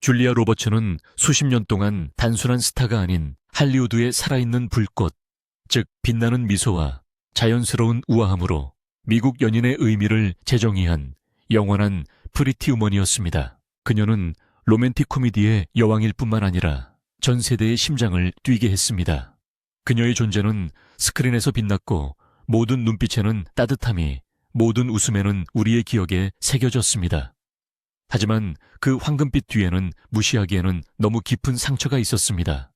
줄리아 로버츠는 수십 년 동안 단순한 스타가 아닌 할리우드의 살아있는 불꽃, 즉 빛나는 미소와 자연스러운 우아함으로 미국 연인의 의미를 재정의한 영원한 프리티 우먼이었습니다. 그녀는 로맨틱 코미디의 여왕일 뿐만 아니라 전 세대의 심장을 뛰게 했습니다. 그녀의 존재는 스크린에서 빛났고 모든 눈빛에는 따뜻함이, 모든 웃음에는 우리의 기억에 새겨졌습니다. 하지만 그 황금빛 뒤에는 무시하기에는 너무 깊은 상처가 있었습니다.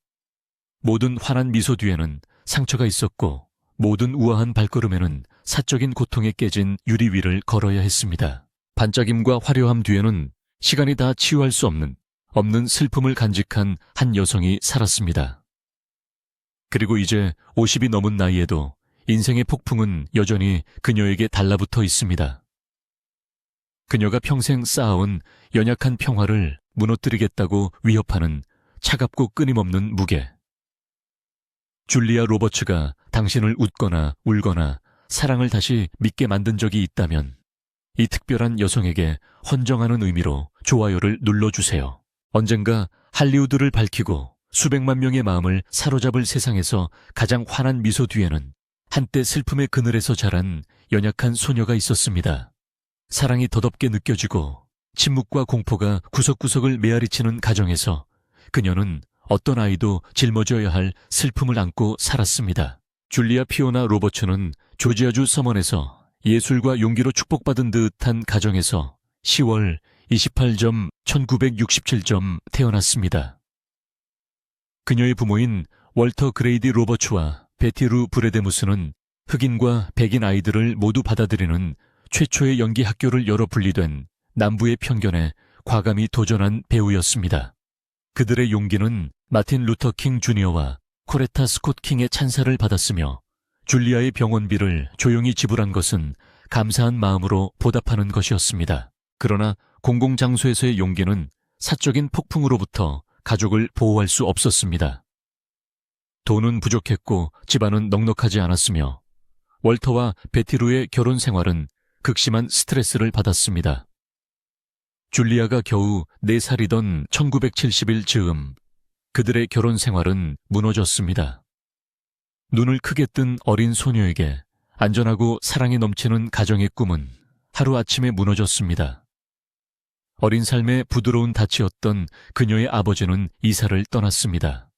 모든 환한 미소 뒤에는 상처가 있었고 모든 우아한 발걸음에는 사적인 고통에 깨진 유리 위를 걸어야 했습니다. 반짝임과 화려함 뒤에는 시간이 다 치유할 수 없는 슬픔을 간직한 한 여성이 살았습니다. 그리고 이제 50이 넘은 나이에도 인생의 폭풍은 여전히 그녀에게 달라붙어 있습니다. 그녀가 평생 쌓아온 연약한 평화를 무너뜨리겠다고 위협하는 차갑고 끊임없는 무게. 줄리아 로버츠가 당신을 웃거나 울거나 사랑을 다시 믿게 만든 적이 있다면 이 특별한 여성에게 헌정하는 의미로 좋아요를 눌러주세요. 언젠가 할리우드를 밝히고 수백만 명의 마음을 사로잡을 세상에서 가장 환한 미소 뒤에는 한때 슬픔의 그늘에서 자란 연약한 소녀가 있었습니다. 사랑이 덧없게 느껴지고 침묵과 공포가 구석구석을 메아리치는 가정에서 그녀는 어떤 아이도 짊어져야 할 슬픔을 안고 살았습니다. 줄리아 피오나 로버츠는 조지아주 서먼에서 예술과 용기로 축복받은 듯한 가정에서 10월 28점 1967점 태어났습니다. 그녀의 부모인 월터 그레이디 로버츠와 베티 루 브레데무스는 흑인과 백인 아이들을 모두 받아들이는 최초의 연기 학교를 열어 분리된 남부의 편견에 과감히 도전한 배우였습니다. 그들의 용기는 마틴 루터 킹 주니어와 코레타 스콧 킹의 찬사를 받았으며 줄리아의 병원비를 조용히 지불한 것은 감사한 마음으로 보답하는 것이었습니다. 그러나 공공장소에서의 용기는 사적인 폭풍으로부터 가족을 보호할 수 없었습니다. 돈은 부족했고 집안은 넉넉하지 않았으며 월터와 베티루의 결혼 생활은 극심한 스트레스를 받았습니다. 줄리아가 겨우 4살이던 1970일 즈음 그들의 결혼 생활은 무너졌습니다. 눈을 크게 뜬 어린 소녀에게 안전하고 사랑이 넘치는 가정의 꿈은 하루아침에 무너졌습니다. 어린 삶의 부드러운 닻이었던 그녀의 아버지는 이사를 떠났습니다.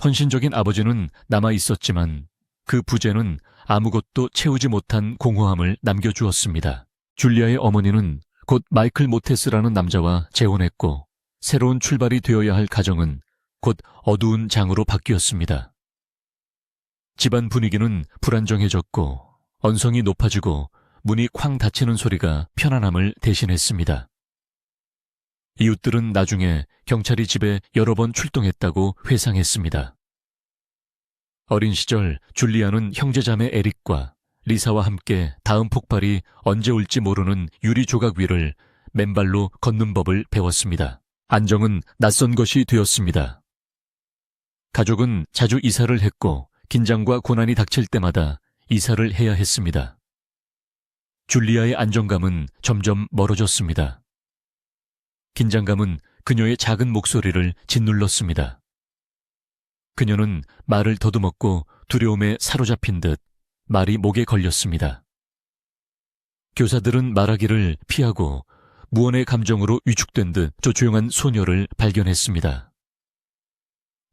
헌신적인 아버지는 남아 있었지만 그 부재는 아무것도 채우지 못한 공허함을 남겨주었습니다. 줄리아의 어머니는 곧 마이클 모테스라는 남자와 재혼했고 새로운 출발이 되어야 할 가정은 곧 어두운 장으로 바뀌었습니다. 집안 분위기는 불안정해졌고 언성이 높아지고 문이 쾅 닫히는 소리가 편안함을 대신했습니다. 이웃들은 나중에 경찰이 집에 여러 번 출동했다고 회상했습니다. 어린 시절 줄리아는 형제자매 에릭과 리사와 함께 다음 폭발이 언제 올지 모르는 유리 조각 위를 맨발로 걷는 법을 배웠습니다. 안정은 낯선 것이 되었습니다. 가족은 자주 이사를 했고 긴장과 고난이 닥칠 때마다 이사를 해야 했습니다. 줄리아의 안정감은 점점 멀어졌습니다. 긴장감은 그녀의 작은 목소리를 짓눌렀습니다. 그녀는 말을 더듬었고 두려움에 사로잡힌 듯 말이 목에 걸렸습니다. 교사들은 말하기를 피하고 무언의 감정으로 위축된 듯 저 조용한 소녀를 발견했습니다.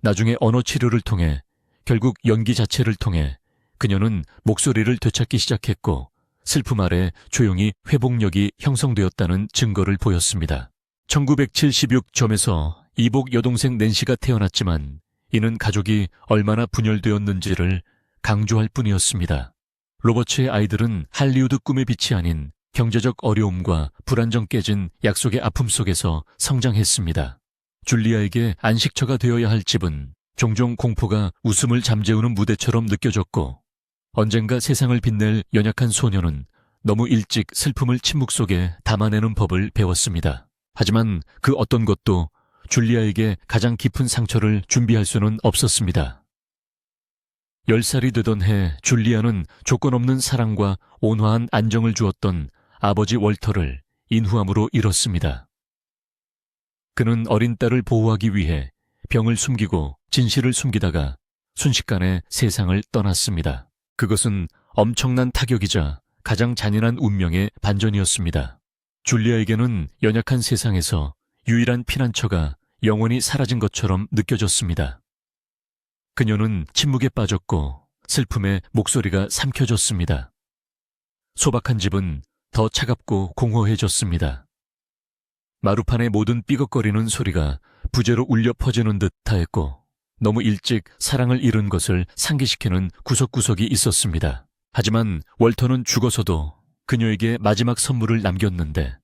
나중에 언어 치료를 통해 결국 연기 자체를 통해 그녀는 목소리를 되찾기 시작했고 슬픔 아래 조용히 회복력이 형성되었다는 증거를 보였습니다. 1976점에서 이복 여동생 낸시가 태어났지만 이는 가족이 얼마나 분열되었는지를 강조할 뿐이었습니다. 로버츠의 아이들은 할리우드 꿈의 빛이 아닌 경제적 어려움과 불안정 깨진 약속의 아픔 속에서 성장했습니다. 줄리아에게 안식처가 되어야 할 집은 종종 공포가 웃음을 잠재우는 무대처럼 느껴졌고 언젠가 세상을 빛낼 연약한 소녀는 너무 일찍 슬픔을 침묵 속에 담아내는 법을 배웠습니다. 하지만 그 어떤 것도 줄리아에게 가장 깊은 상처를 준비할 수는 없었습니다. 10살이 되던 해 줄리아는 조건 없는 사랑과 온화한 안정을 주었던 아버지 월터를 인후암으로 잃었습니다. 그는 어린 딸을 보호하기 위해 병을 숨기고 진실을 숨기다가 순식간에 세상을 떠났습니다. 그것은 엄청난 타격이자 가장 잔인한 운명의 반전이었습니다. 줄리아에게는 연약한 세상에서 유일한 피난처가 영원히 사라진 것처럼 느껴졌습니다. 그녀는 침묵에 빠졌고 슬픔에 목소리가 삼켜졌습니다. 소박한 집은 더 차갑고 공허해졌습니다. 마루판의 모든 삐걱거리는 소리가 부재로 울려 퍼지는 듯하였고 너무 일찍 사랑을 잃은 것을 상기시키는 구석구석이 있었습니다. 하지만 월터는 죽어서도 그녀에게 마지막 선물을 남겼는데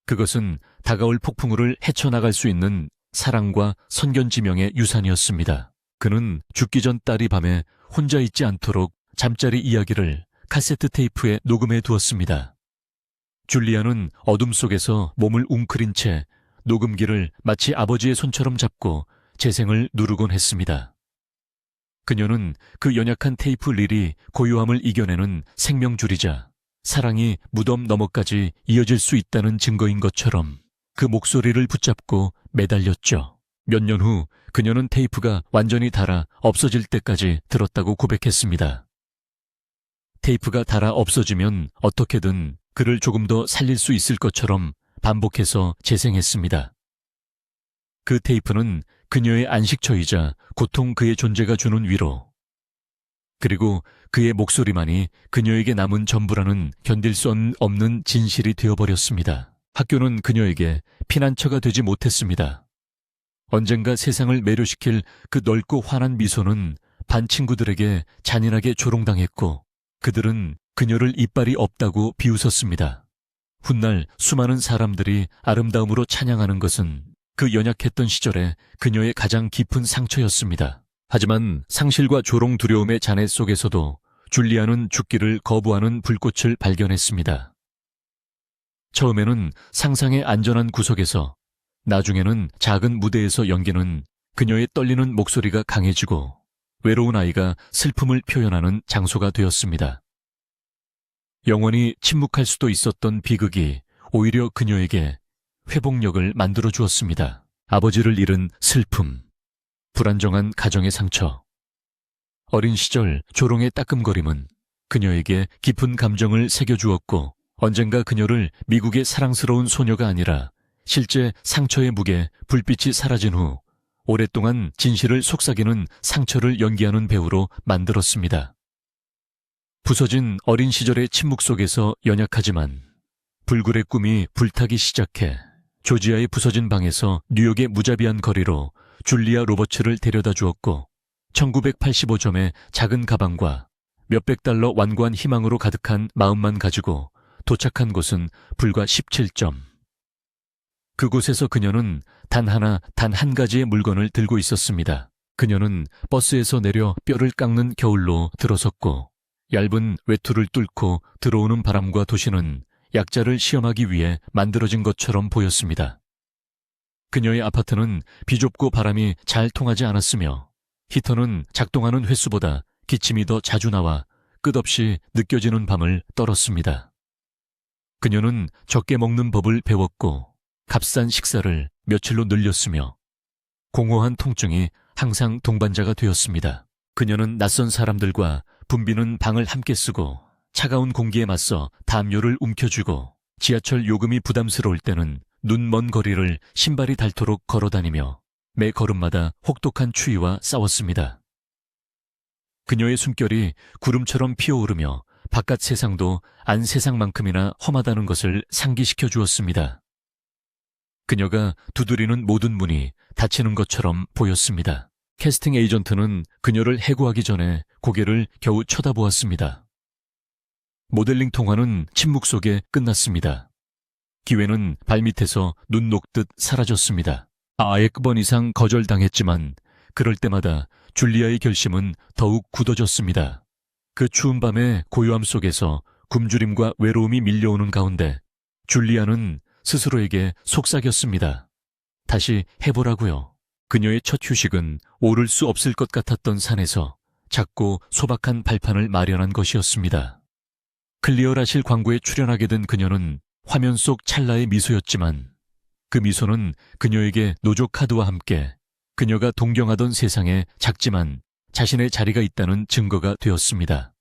그것은 다가올 폭풍우를 헤쳐나갈 수 있는 사랑과 선견지명의 유산이었습니다. 그는 죽기 전 딸이 밤에 혼자 있지 않도록 잠자리 이야기를 카세트 테이프에 녹음해 두었습니다. 줄리아는 어둠 속에서 몸을 웅크린 채 녹음기를 마치 아버지의 손처럼 잡고 재생을 누르곤 했습니다. 그녀는 그 연약한 테이프 릴이 고요함을 이겨내는 생명줄이자 사랑이 무덤 너머까지 이어질 수 있다는 증거인 것처럼 그 목소리를 붙잡고 매달렸죠. 몇 년 후 그녀는 테이프가 완전히 닳아 없어질 때까지 들었다고 고백했습니다. 테이프가 닳아 없어지면 어떻게든 그를 조금 더 살릴 수 있을 것처럼 반복해서 재생했습니다. 그 테이프는 그녀의 안식처이자 고통 그의 존재가 주는 위로, 그리고 그의 목소리만이 그녀에게 남은 전부라는 견딜 수 없는 진실이 되어버렸습니다. 학교는 그녀에게 피난처가 되지 못했습니다. 언젠가 세상을 매료시킬 그 넓고 환한 미소는 반 친구들에게 잔인하게 조롱당했고 그들은 그녀를 이빨이 없다고 비웃었습니다. 훗날 수많은 사람들이 아름다움으로 찬양하는 것은 그 연약했던 시절에 그녀의 가장 깊은 상처였습니다. 하지만 상실과 조롱 두려움의 잔해 속에서도 줄리아는 죽기를 거부하는 불꽃을 발견했습니다. 처음에는 상상의 안전한 구석에서, 나중에는 작은 무대에서 연기는 그녀의 떨리는 목소리가 강해지고 외로운 아이가 슬픔을 표현하는 장소가 되었습니다. 영원히 침묵할 수도 있었던 비극이 오히려 그녀에게 회복력을 만들어 주었습니다. 아버지를 잃은 슬픔, 불안정한 가정의 상처, 어린 시절 조롱의 따끔거림은 그녀에게 깊은 감정을 새겨주었고 언젠가 그녀를 미국의 사랑스러운 소녀가 아니라 실제 상처의 무게, 불빛이 사라진 후 오랫동안 진실을 속삭이는 상처를 연기하는 배우로 만들었습니다. 부서진 어린 시절의 침묵 속에서 연약하지만 불굴의 꿈이 불타기 시작해 조지아의 부서진 방에서 뉴욕의 무자비한 거리로 줄리아 로버츠를 데려다 주었고 1985점의 작은 가방과 몇백 달러 완고한 희망으로 가득한 마음만 가지고 도착한 곳은 불과 17점. 그곳에서 그녀는 단 한 가지의 물건을 들고 있었습니다. 그녀는 버스에서 내려 뼈를 깎는 겨울로 들어섰고 얇은 외투를 뚫고 들어오는 바람과 도시는 약자를 시험하기 위해 만들어진 것처럼 보였습니다. 그녀의 아파트는 비좁고 바람이 잘 통하지 않았으며 히터는 작동하는 횟수보다 기침이 더 자주 나와 끝없이 느껴지는 밤을 떨었습니다. 그녀는 적게 먹는 법을 배웠고 값싼 식사를 며칠로 늘렸으며 공허한 통증이 항상 동반자가 되었습니다. 그녀는 낯선 사람들과 붐비는 방을 함께 쓰고 차가운 공기에 맞서 담요를 움켜쥐고 지하철 요금이 부담스러울 때는 눈 먼 거리를 신발이 닳도록 걸어다니며 매 걸음마다 혹독한 추위와 싸웠습니다. 그녀의 숨결이 구름처럼 피어오르며 바깥 세상도 안 세상만큼이나 험하다는 것을 상기시켜 주었습니다. 그녀가 두드리는 모든 문이 닫히는 것처럼 보였습니다. 캐스팅 에이전트는 그녀를 해고하기 전에 고개를 겨우 쳐다보았습니다. 모델링 통화는 침묵 속에 끝났습니다. 기회는 발밑에서 눈 녹듯 사라졌습니다. 9번 이상 거절당했지만 그럴 때마다 줄리아의 결심은 더욱 굳어졌습니다. 그 추운 밤의 고요함 속에서 굶주림과 외로움이 밀려오는 가운데 줄리아는 스스로에게 속삭였습니다. 다시 해보라고요. 그녀의 첫 휴식은 오를 수 없을 것 같았던 산에서 작고 소박한 발판을 마련한 것이었습니다. 클리어라실 광고에 출연하게 된 그녀는 화면 속 찰나의 미소였지만 그 미소는 그녀에게 노조 카드와 함께 그녀가 동경하던 세상에 작지만 자신의 자리가 있다는 증거가 되었습니다.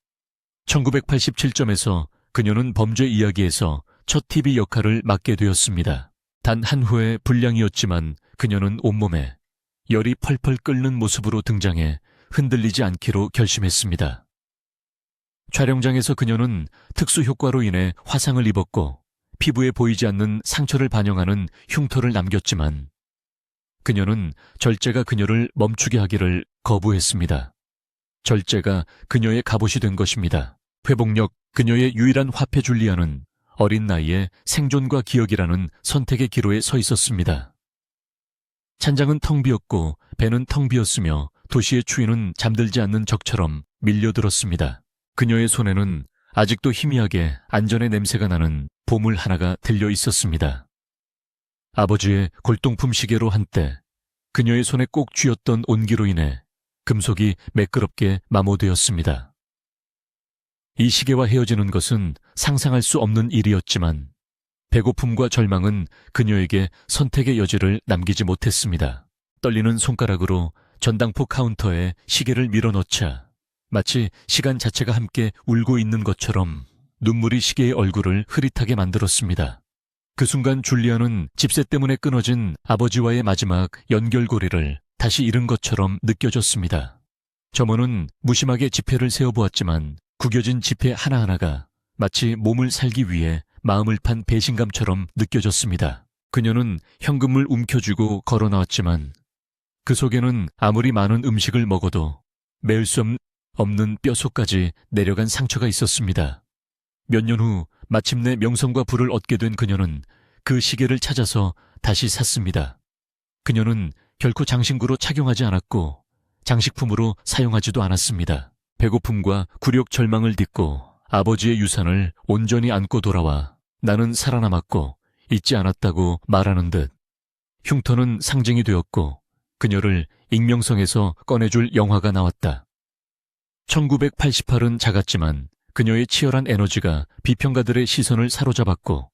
1987점에서 그녀는 범죄 이야기에서 첫 TV 역할을 맡게 되었습니다. 단 한 회의 분량이었지만 그녀는 온몸에 열이 펄펄 끓는 모습으로 등장해 흔들리지 않기로 결심했습니다. 촬영장에서 그녀는 특수 효과로 인해 화상을 입었고 피부에 보이지 않는 상처를 반영하는 흉터를 남겼지만 그녀는 절제가 그녀를 멈추게 하기를 거부했습니다. 절제가 그녀의 갑옷이 된 것입니다. 회복력, 그녀의 유일한 화폐 줄리아는 어린 나이에 생존과 기억이라는 선택의 기로에 서 있었습니다. 찬장은 텅 비었고 배는 텅 비었으며 도시의 추위는 잠들지 않는 적처럼 밀려들었습니다. 그녀의 손에는 아직도 희미하게 안전의 냄새가 나는 보물 하나가 들려 있었습니다. 아버지의 골동품 시계로 한때 그녀의 손에 꼭 쥐었던 온기로 인해 금속이 매끄럽게 마모되었습니다. 이 시계와 헤어지는 것은 상상할 수 없는 일이었지만 배고픔과 절망은 그녀에게 선택의 여지를 남기지 못했습니다. 떨리는 손가락으로 전당포 카운터에 시계를 밀어넣자 마치 시간 자체가 함께 울고 있는 것처럼 눈물이 시계의 얼굴을 흐릿하게 만들었습니다. 그 순간 줄리아는 집세 때문에 끊어진 아버지와의 마지막 연결고리를 다시 잃은 것처럼 느껴졌습니다. 점원은 무심하게 지폐를 세어보았지만 구겨진 지폐 하나하나가 마치 몸을 살기 위해 마음을 판 배신감처럼 느껴졌습니다. 그녀는 현금을 움켜쥐고 걸어 나왔지만 그 속에는 아무리 많은 음식을 먹어도 메울 수 없는 뼛속까지 내려간 상처가 있었습니다. 몇 년 후 마침내 명성과 부를 얻게 된 그녀는 그 시계를 찾아서 다시 샀습니다. 그녀는 결코 장신구로 착용하지 않았고 장식품으로 사용하지도 않았습니다. 배고픔과 굴욕 절망을 딛고 아버지의 유산을 온전히 안고 돌아와 나는 살아남았고 잊지 않았다고 말하는 듯 흉터는 상징이 되었고 그녀를 익명성에서 꺼내줄 영화가 나왔다. 1988은 작았지만 그녀의 치열한 에너지가 비평가들의 시선을 사로잡았고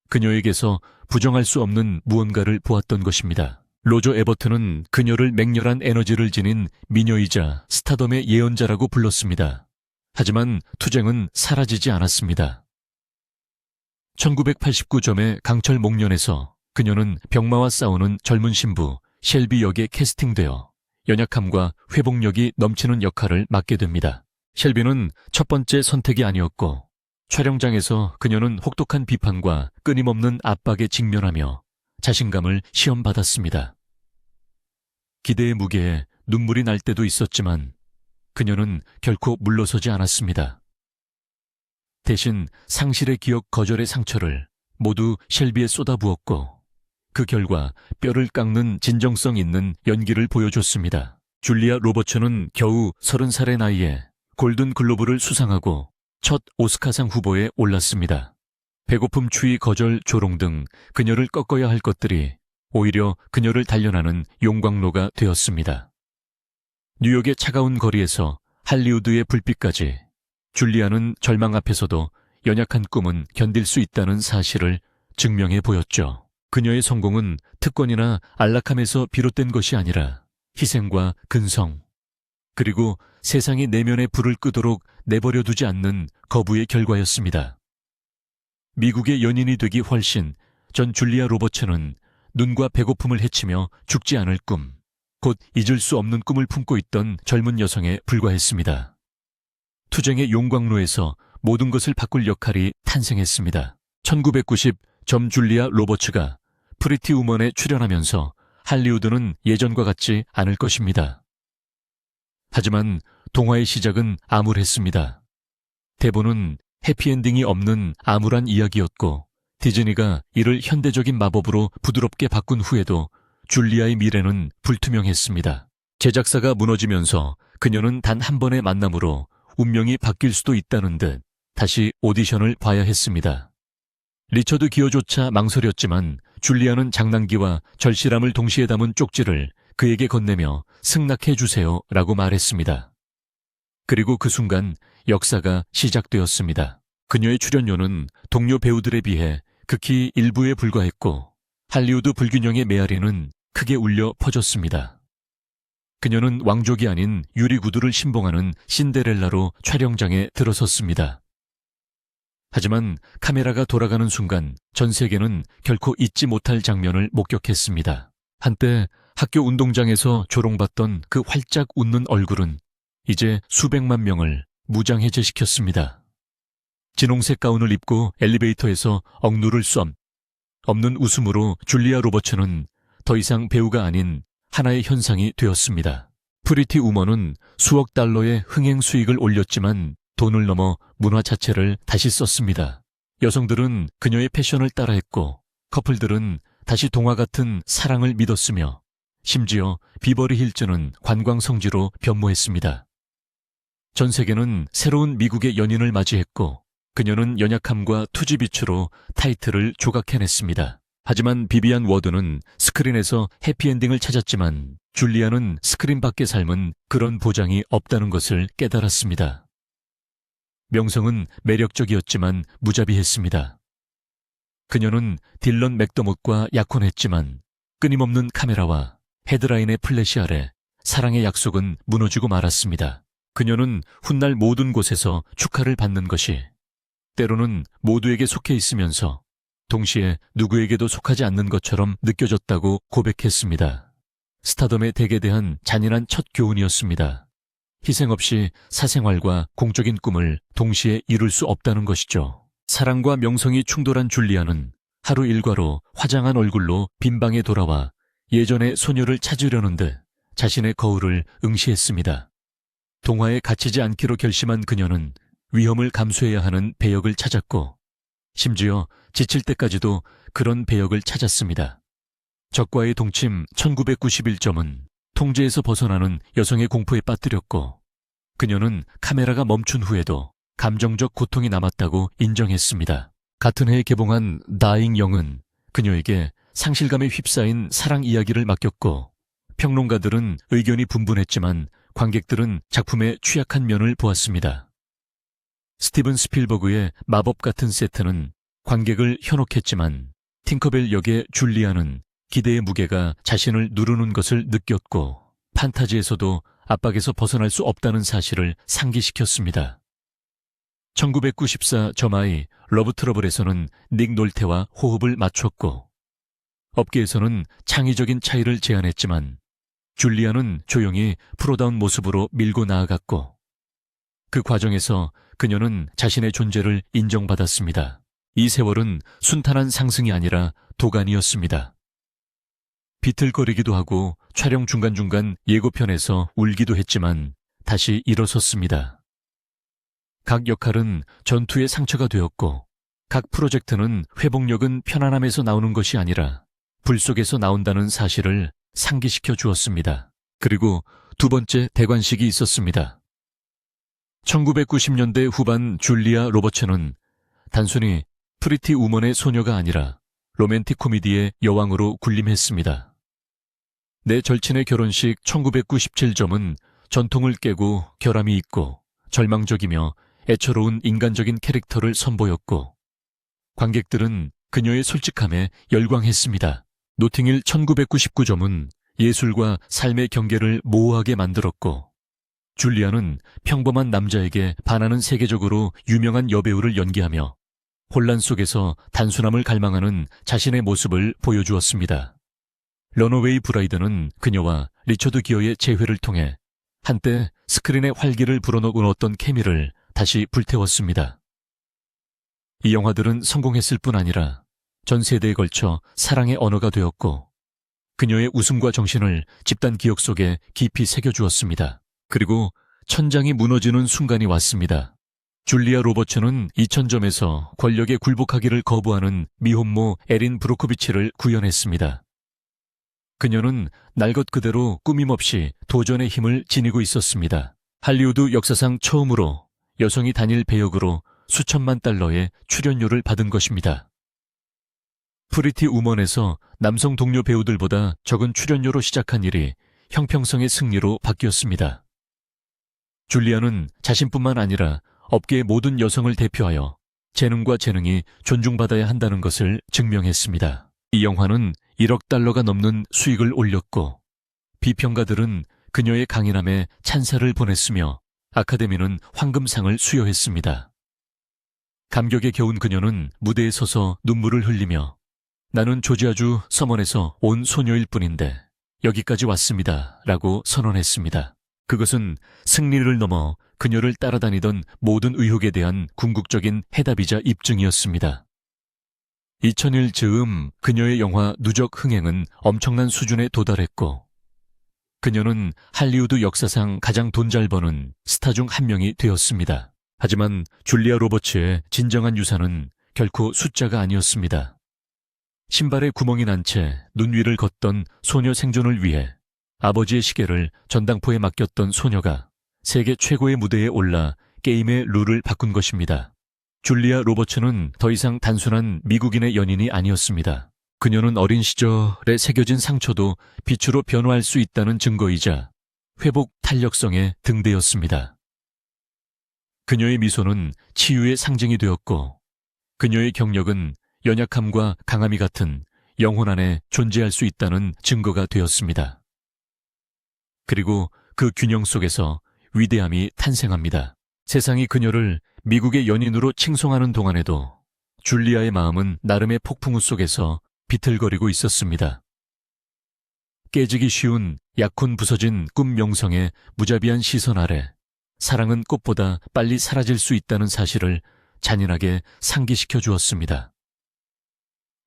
그녀에게서 부정할 수 없는 무언가를 보았던 것입니다. 로저 에버튼은 그녀를 맹렬한 에너지를 지닌 미녀이자 스타덤의 예언자라고 불렀습니다. 하지만 투쟁은 사라지지 않았습니다. 1989점의 강철 목련에서 그녀는 병마와 싸우는 젊은 신부 셸비 역에 캐스팅되어 연약함과 회복력이 넘치는 역할을 맡게 됩니다. 셸비는 첫 번째 선택이 아니었고 촬영장에서 그녀는 혹독한 비판과 끊임없는 압박에 직면하며 자신감을 시험받았습니다. 기대의 무게에 눈물이 날 때도 있었지만 그녀는 결코 물러서지 않았습니다. 대신 상실의 기억 거절의 상처를 모두 셸비에 쏟아부었고 그 결과 뼈를 깎는 진정성 있는 연기를 보여줬습니다. 줄리아 로버츠는 겨우 30살의 나이에 골든 글로브를 수상하고 첫 오스카상 후보에 올랐습니다. 배고픔, 추위, 거절, 조롱 등 그녀를 꺾어야 할 것들이 오히려 그녀를 단련하는 용광로가 되었습니다. 뉴욕의 차가운 거리에서 할리우드의 불빛까지 줄리아는 절망 앞에서도 연약한 꿈은 견딜 수 있다는 사실을 증명해 보였죠. 그녀의 성공은 특권이나 안락함에서 비롯된 것이 아니라 희생과 근성, 그리고 세상이 내면의 불을 끄도록 내버려 두지 않는 거부의 결과였습니다. 미국의 연인이 되기 훨씬 전 줄리아 로버츠는 눈과 배고픔을 헤치며 죽지 않을 꿈, 곧 잊을 수 없는 꿈을 품고 있던 젊은 여성에 불과했습니다. 투쟁의 용광로에서 모든 것을 바꿀 역할이 탄생했습니다. 1990 점 줄리아 로버츠가 프리티 우먼에 출연하면서 할리우드는 예전과 같지 않을 것입니다. 하지만 동화의 시작은 암울했습니다. 대본은 해피엔딩이 없는 암울한 이야기였고 디즈니가 이를 현대적인 마법으로 부드럽게 바꾼 후에도 줄리아의 미래는 불투명했습니다. 제작사가 무너지면서 그녀는 단 한 번의 만남으로 운명이 바뀔 수도 있다는 듯 다시 오디션을 봐야 했습니다. 리처드 기어조차 망설였지만 줄리아는 장난기와 절실함을 동시에 담은 쪽지를 그에게 건네며 승낙해 주세요 라고 말했습니다. 그리고 그 순간 역사가 시작되었습니다. 그녀의 출연료는 동료 배우들에 비해 극히 일부에 불과했고 할리우드 불균형의 메아리는 크게 울려 퍼졌습니다. 그녀는 왕족이 아닌 유리구두를 신봉하는 신데렐라로 촬영장에 들어섰습니다. 하지만 카메라가 돌아가는 순간 전 세계는 결코 잊지 못할 장면을 목격했습니다. 한때 학교 운동장에서 조롱받던 그 활짝 웃는 얼굴은 이제 수백만 명을 무장해제시켰습니다. 진홍색 가운을 입고 엘리베이터에서 억누를 수 없는 웃음으로 줄리아 로버츠는 더 이상 배우가 아닌 하나의 현상이 되었습니다. 프리티 우먼은 수억 달러의 흥행 수익을 올렸지만 돈을 넘어 문화 자체를 다시 썼습니다. 여성들은 그녀의 패션을 따라했고 커플들은 다시 동화 같은 사랑을 믿었으며 심지어 비버리 힐즈는 관광 성지로 변모했습니다. 전 세계는 새로운 미국의 연인을 맞이했고 그녀는 연약함과 투지비추로 타이틀을 조각해냈습니다. 하지만 비비안 워드는 스크린에서 해피엔딩을 찾았지만 줄리아는 스크린 밖의 삶은 그런 보장이 없다는 것을 깨달았습니다. 명성은 매력적이었지만 무자비했습니다. 그녀는 딜런 맥더못과 약혼했지만 끊임없는 카메라와 헤드라인의 플래시 아래 사랑의 약속은 무너지고 말았습니다. 그녀는 훗날 모든 곳에서 축하를 받는 것이 때로는 모두에게 속해 있으면서 동시에 누구에게도 속하지 않는 것처럼 느껴졌다고 고백했습니다. 스타덤의 덱에 대한 잔인한 첫 교훈이었습니다. 희생 없이 사생활과 공적인 꿈을 동시에 이룰 수 없다는 것이죠. 사랑과 명성이 충돌한 줄리아는 하루 일과로 화장한 얼굴로 빈방에 돌아와 예전의 소녀를 찾으려는 듯 자신의 거울을 응시했습니다. 동화에 갇히지 않기로 결심한 그녀는 위험을 감수해야 하는 배역을 찾았고 심지어 지칠 때까지도 그런 배역을 찾았습니다. 적과의 동침 1991점은 통제에서 벗어나는 여성의 공포에 빠뜨렸고 그녀는 카메라가 멈춘 후에도 감정적 고통이 남았다고 인정했습니다. 같은 해에 개봉한 다잉 영은 그녀에게 상실감에 휩싸인 사랑 이야기를 맡겼고 평론가들은 의견이 분분했지만 관객들은 작품의 취약한 면을 보았습니다. 스티븐 스필버그의 마법 같은 세트는 관객을 현혹했지만 팅커벨 역의 줄리아는 기대의 무게가 자신을 누르는 것을 느꼈고 판타지에서도 압박에서 벗어날 수 없다는 사실을 상기시켰습니다. 1994 저마이 러브 트러블에서는 닉 놀테와 호흡을 맞췄고 업계에서는 창의적인 차이를 제안했지만 줄리아는 조용히 프로다운 모습으로 밀고 나아갔고 그 과정에서 그녀는 자신의 존재를 인정받았습니다. 이 세월은 순탄한 상승이 아니라 도가니였습니다. 비틀거리기도 하고 촬영 중간중간 예고편에서 울기도 했지만 다시 일어섰습니다. 각 역할은 전투의 상처가 되었고 각 프로젝트는 회복력은 편안함에서 나오는 것이 아니라 불 속에서 나온다는 사실을 상기시켜 주었습니다. 그리고 두 번째 대관식이 있었습니다. 1990년대 후반 줄리아 로버츠는 단순히 프리티 우먼의 소녀가 아니라 로맨틱 코미디의 여왕으로 군림했습니다. 내 절친의 결혼식 1997점은 전통을 깨고 결함이 있고 절망적이며 애처로운 인간적인 캐릭터를 선보였고 관객들은 그녀의 솔직함에 열광했습니다. 노팅힐 1999점은 예술과 삶의 경계를 모호하게 만들었고 줄리아는 평범한 남자에게 반하는 세계적으로 유명한 여배우를 연기하며 혼란 속에서 단순함을 갈망하는 자신의 모습을 보여주었습니다. 런어웨이 브라이드는 그녀와 리처드 기어의 재회를 통해 한때 스크린의 활기를 불어넣었던 케미를 다시 불태웠습니다. 이 영화들은 성공했을 뿐 아니라 전 세대에 걸쳐 사랑의 언어가 되었고 그녀의 웃음과 정신을 집단 기억 속에 깊이 새겨주었습니다. 그리고 천장이 무너지는 순간이 왔습니다. 줄리아 로버츠는 2000점에서 권력에 굴복하기를 거부하는 미혼모 에린 브로코비치를 구현했습니다. 그녀는 날 것 그대로 꾸밈없이 도전의 힘을 지니고 있었습니다. 할리우드 역사상 처음으로 여성이 단일 배역으로 수천만 달러의 출연료를 받은 것입니다. 프리티 우먼에서 남성 동료 배우들보다 적은 출연료로 시작한 일이 형평성의 승리로 바뀌었습니다. 줄리아는 자신뿐만 아니라 업계의 모든 여성을 대표하여 재능과 재능이 존중받아야 한다는 것을 증명했습니다. 이 영화는 1억 달러가 넘는 수익을 올렸고 비평가들은 그녀의 강인함에 찬사를 보냈으며 아카데미는 황금상을 수여했습니다. 감격에 겨운 그녀는 무대에 서서 눈물을 흘리며 나는 조지아주 서먼에서 온 소녀일 뿐인데 여기까지 왔습니다 라고 선언했습니다. 그것은 승리를 넘어 그녀를 따라다니던 모든 의혹에 대한 궁극적인 해답이자 입증이었습니다. 2000일 즈음 그녀의 영화 누적 흥행은 엄청난 수준에 도달했고 그녀는 할리우드 역사상 가장 돈 잘 버는 스타 중 한 명이 되었습니다. 하지만 줄리아 로버츠의 진정한 유산은 결코 숫자가 아니었습니다. 신발에 구멍이 난 채 눈 위를 걷던 소녀 생존을 위해 아버지의 시계를 전당포에 맡겼던 소녀가 세계 최고의 무대에 올라 게임의 룰을 바꾼 것입니다. 줄리아 로버츠는 더 이상 단순한 미국인의 연인이 아니었습니다. 그녀는 어린 시절에 새겨진 상처도 빛으로 변화할 수 있다는 증거이자 회복 탄력성의 등대였습니다. 그녀의 미소는 치유의 상징이 되었고 그녀의 경력은 연약함과 강함이 같은 영혼 안에 존재할 수 있다는 증거가 되었습니다. 그리고 그 균형 속에서 위대함이 탄생합니다. 세상이 그녀를 미국의 연인으로 칭송하는 동안에도 줄리아의 마음은 나름의 폭풍우 속에서 비틀거리고 있었습니다. 깨지기 쉬운 약혼 부서진 꿈 명성의 무자비한 시선 아래 사랑은 꽃보다 빨리 사라질 수 있다는 사실을 잔인하게 상기시켜 주었습니다.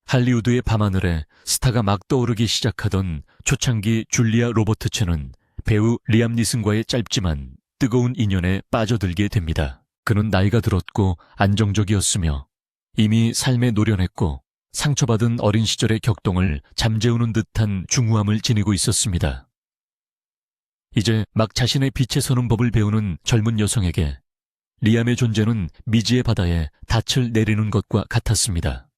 할리우드의 밤하늘에 스타가 막 떠오르기 시작하던 초창기 줄리아 로버츠는 배우 리암 니슨과의 짧지만 뜨거운 인연에 빠져들게 됩니다. 그는 나이가 들었고 안정적이었으며 이미 삶에 노련했고 상처받은 어린 시절의 격동을 잠재우는 듯한 중후함을 지니고 있었습니다. 이제 막 자신의 빛에 서는 법을 배우는 젊은 여성에게 리암의 존재는 미지의 바다에 닻을 내리는 것과 같았습니다.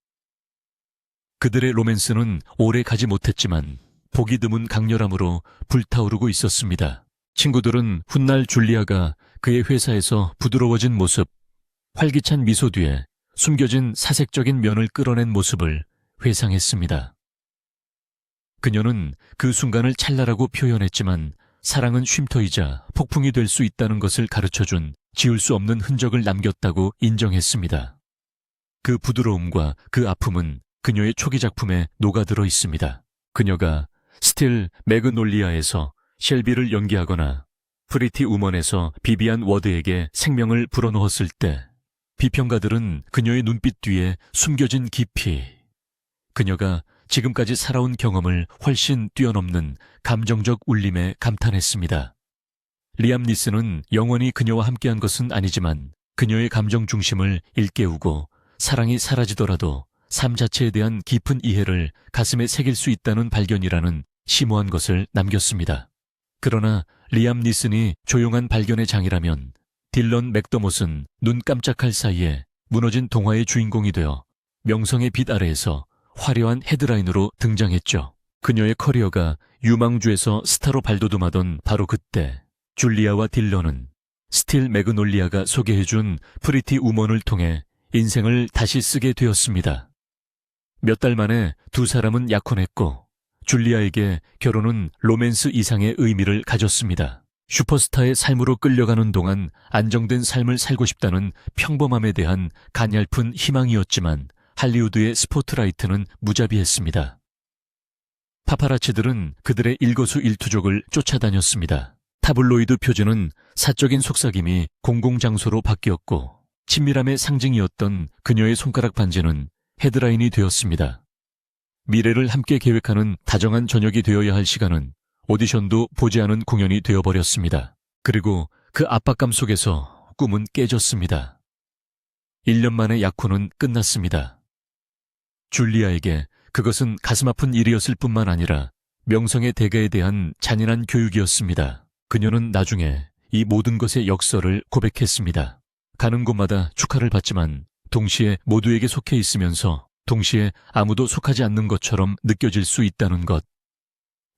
그들의 로맨스는 오래 가지 못했지만 보기 드문 강렬함으로 불타오르고 있었습니다. 친구들은 훗날 줄리아가 그의 회사에서 부드러워진 모습, 활기찬 미소 뒤에 숨겨진 사색적인 면을 끌어낸 모습을 회상했습니다. 그녀는 그 순간을 찰나라고 표현했지만 사랑은 쉼터이자 폭풍이 될 수 있다는 것을 가르쳐준 지울 수 없는 흔적을 남겼다고 인정했습니다. 그 부드러움과 그 아픔은 그녀의 초기 작품에 녹아들어 있습니다. 그녀가 스틸 매그놀리아에서 셸비를 연기하거나 프리티 우먼에서 비비안 워드에게 생명을 불어넣었을 때 비평가들은 그녀의 눈빛 뒤에 숨겨진 깊이, 그녀가 지금까지 살아온 경험을 훨씬 뛰어넘는 감정적 울림에 감탄했습니다. 리암 니슨은 영원히 그녀와 함께한 것은 아니지만 그녀의 감정 중심을 일깨우고 사랑이 사라지더라도 삶 자체에 대한 깊은 이해를 가슴에 새길 수 있다는 발견이라는 심오한 것을 남겼습니다. 그러나 리암 니슨이 조용한 발견의 장이라면 딜런 맥더못은 눈 깜짝할 사이에 무너진 동화의 주인공이 되어 명성의 빛 아래에서 화려한 헤드라인으로 등장했죠. 그녀의 커리어가 유망주에서 스타로 발돋움하던 바로 그때 줄리아와 딜런은 스틸 매그놀리아가 소개해준 프리티 우먼을 통해 인생을 다시 쓰게 되었습니다. 몇 달 만에 두 사람은 약혼했고 줄리아에게 결혼은 로맨스 이상의 의미를 가졌습니다. 슈퍼스타의 삶으로 끌려가는 동안 안정된 삶을 살고 싶다는 평범함에 대한 가냘픈 희망이었지만 할리우드의 스포트라이트는 무자비했습니다. 파파라치들은 그들의 일거수일투족을 쫓아다녔습니다. 타블로이드 표지는 사적인 속삭임이 공공장소로 바뀌었고 친밀함의 상징이었던 그녀의 손가락 반지는 헤드라인이 되었습니다. 미래를 함께 계획하는 다정한 저녁이 되어야 할 시간은 오디션도 보지 않은 공연이 되어버렸습니다. 그리고 그 압박감 속에서 꿈은 깨졌습니다. 1년 만에 약혼은 끝났습니다. 줄리아에게 그것은 가슴 아픈 일이었을 뿐만 아니라 명성의 대가에 대한 잔인한 교육이었습니다. 그녀는 나중에 이 모든 것의 역설을 고백했습니다. 가는 곳마다 축하를 받지만 동시에 모두에게 속해 있으면서 동시에 아무도 속하지 않는 것처럼 느껴질 수 있다는 것.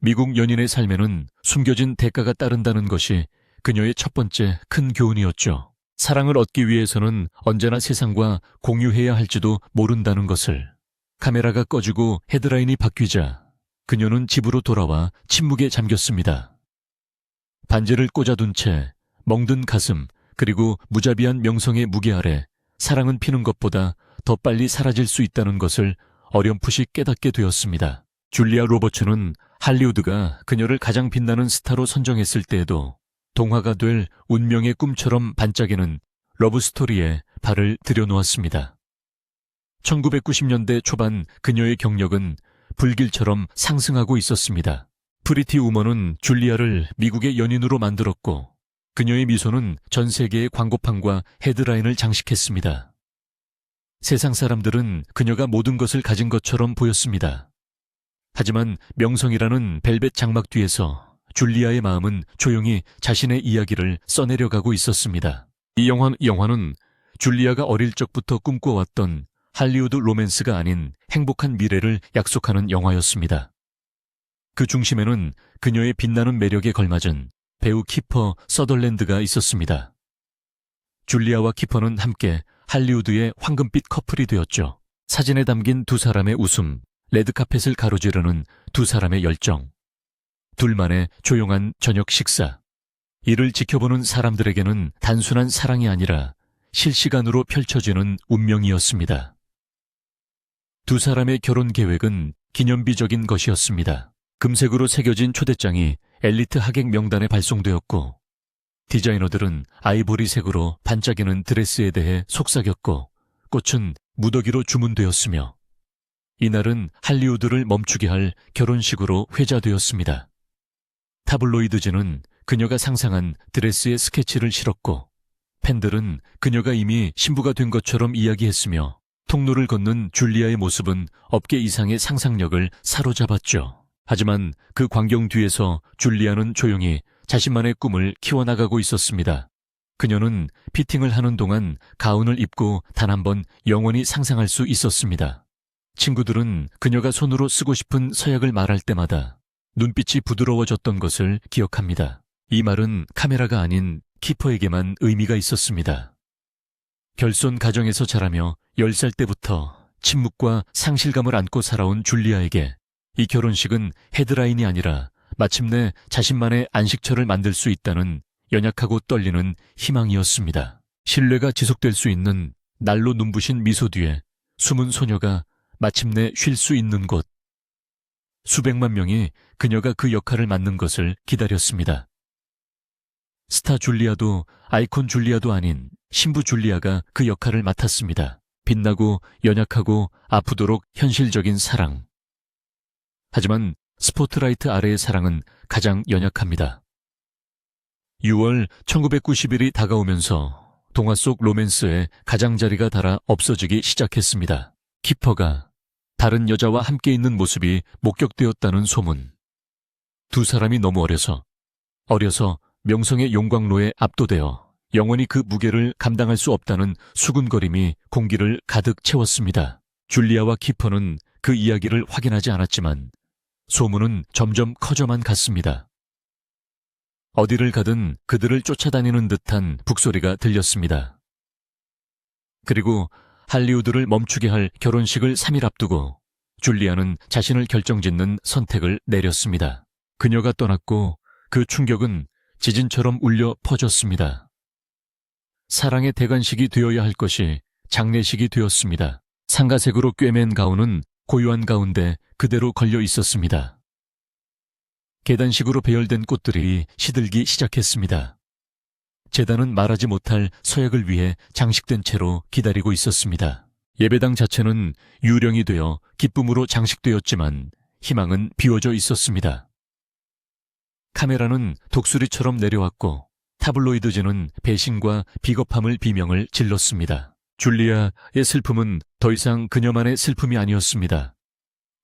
미국 연인의 삶에는 숨겨진 대가가 따른다는 것이 그녀의 첫 번째 큰 교훈이었죠. 사랑을 얻기 위해서는 언제나 세상과 공유해야 할지도 모른다는 것을. 카메라가 꺼지고 헤드라인이 바뀌자 그녀는 집으로 돌아와 침묵에 잠겼습니다. 반지를 꽂아둔 채 멍든 가슴 그리고 무자비한 명성의 무게 아래 사랑은 피는 것보다 더 빨리 사라질 수 있다는 것을 어렴풋이 깨닫게 되었습니다. 줄리아 로버츠는 할리우드가 그녀를 가장 빛나는 스타로 선정했을 때에도 동화가 될 운명의 꿈처럼 반짝이는 러브스토리에 발을 들여놓았습니다. 1990년대 초반 그녀의 경력은 불길처럼 상승하고 있었습니다. 프리티 우먼은 줄리아를 미국의 연인으로 만들었고 그녀의 미소는 전 세계의 광고판과 헤드라인을 장식했습니다. 세상 사람들은 그녀가 모든 것을 가진 것처럼 보였습니다. 하지만 명성이라는 벨벳 장막 뒤에서 줄리아의 마음은 조용히 자신의 이야기를 써내려가고 있었습니다. 이 영화는 줄리아가 어릴 적부터 꿈꿔왔던 할리우드 로맨스가 아닌 행복한 미래를 약속하는 영화였습니다. 그 중심에는 그녀의 빛나는 매력에 걸맞은 배우 키퍼 서덜랜드가 있었습니다. 줄리아와 키퍼는 함께 할리우드의 황금빛 커플이 되었죠. 사진에 담긴 두 사람의 웃음, 레드카펫을 가로지르는 두 사람의 열정, 둘만의 조용한 저녁 식사. 이를 지켜보는 사람들에게는 단순한 사랑이 아니라 실시간으로 펼쳐지는 운명이었습니다. 두 사람의 결혼 계획은 기념비적인 것이었습니다. 금색으로 새겨진 초대장이 엘리트 하객 명단에 발송되었고 디자이너들은 아이보리색으로 반짝이는 드레스에 대해 속삭였고 꽃은 무더기로 주문되었으며 이날은 할리우드를 멈추게 할 결혼식으로 회자되었습니다. 타블로이드지는 그녀가 상상한 드레스의 스케치를 실었고 팬들은 그녀가 이미 신부가 된 것처럼 이야기했으며 통로를 걷는 줄리아의 모습은 업계 이상의 상상력을 사로잡았죠. 하지만 그 광경 뒤에서 줄리아는 조용히 자신만의 꿈을 키워나가고 있었습니다. 그녀는 피팅을 하는 동안 가운을 입고 단 한 번 영원히 상상할 수 있었습니다. 친구들은 그녀가 손으로 쓰고 싶은 서약을 말할 때마다 눈빛이 부드러워졌던 것을 기억합니다. 이 말은 카메라가 아닌 키퍼에게만 의미가 있었습니다. 결손 가정에서 자라며 10살 때부터 침묵과 상실감을 안고 살아온 줄리아에게 이 결혼식은 헤드라인이 아니라 마침내 자신만의 안식처를 만들 수 있다는 연약하고 떨리는 희망이었습니다. 신뢰가 지속될 수 있는 날로 눈부신 미소 뒤에 숨은 소녀가 마침내 쉴 수 있는 곳. 수백만 명이 그녀가 그 역할을 맡는 것을 기다렸습니다. 스타 줄리아도 아이콘 줄리아도 아닌 신부 줄리아가 그 역할을 맡았습니다. 빛나고 연약하고 아프도록 현실적인 사랑. 하지만 스포트라이트 아래의 사랑은 가장 연약합니다. 6월 1990일이 다가오면서 동화 속 로맨스의 가장자리가 닳아 없어지기 시작했습니다. 키퍼가 다른 여자와 함께 있는 모습이 목격되었다는 소문. 두 사람이 너무 어려서 명성의 용광로에 압도되어 영원히 그 무게를 감당할 수 없다는 수군거림이 공기를 가득 채웠습니다. 줄리아와 키퍼는 그 이야기를 확인하지 않았지만 소문은 점점 커져만 갔습니다. 어디를 가든 그들을 쫓아다니는 듯한 북소리가 들렸습니다. 그리고 할리우드를 멈추게 할 결혼식을 3일 앞두고 줄리아는 자신을 결정짓는 선택을 내렸습니다. 그녀가 떠났고 그 충격은 지진처럼 울려 퍼졌습니다. 사랑의 대관식이 되어야 할 것이 장례식이 되었습니다. 상가색으로 꿰맨 가운은 고요한 가운데 그대로 걸려 있었습니다. 계단식으로 배열된 꽃들이 시들기 시작했습니다. 제단은 말하지 못할 서약을 위해 장식된 채로 기다리고 있었습니다. 예배당 자체는 유령이 되어 기쁨으로 장식되었지만 희망은 비워져 있었습니다. 카메라는 독수리처럼 내려왔고 타블로이드지는 배신과 비겁함을 비명을 질렀습니다. 줄리아의 슬픔은 더 이상 그녀만의 슬픔이 아니었습니다.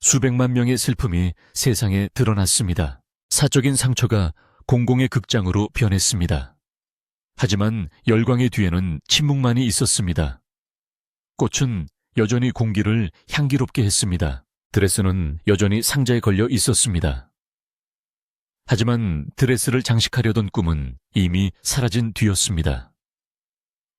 수백만 명의 슬픔이 세상에 드러났습니다. 사적인 상처가 공공의 극장으로 변했습니다. 하지만 열광의 뒤에는 침묵만이 있었습니다. 꽃은 여전히 공기를 향기롭게 했습니다. 드레스는 여전히 상자에 걸려 있었습니다. 하지만 드레스를 장식하려던 꿈은 이미 사라진 뒤였습니다.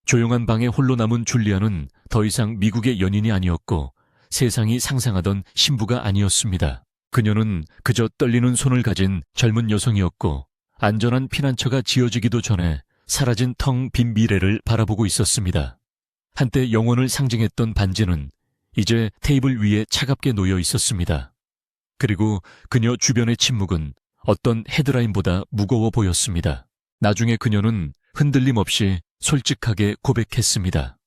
조용한 방에 홀로 남은 줄리아는 더 이상 미국의 연인이 아니었고 세상이 상상하던 신부가 아니었습니다. 그녀는 그저 떨리는 손을 가진 젊은 여성이었고 안전한 피난처가 지어지기도 전에 사라진 텅 빈 미래를 바라보고 있었습니다. 한때 영혼을 상징했던 반지는 이제 테이블 위에 차갑게 놓여 있었습니다. 그리고 그녀 주변의 침묵은 어떤 헤드라인보다 무거워 보였습니다. 나중에 그녀는 흔들림 없이 솔직하게 고백했습니다.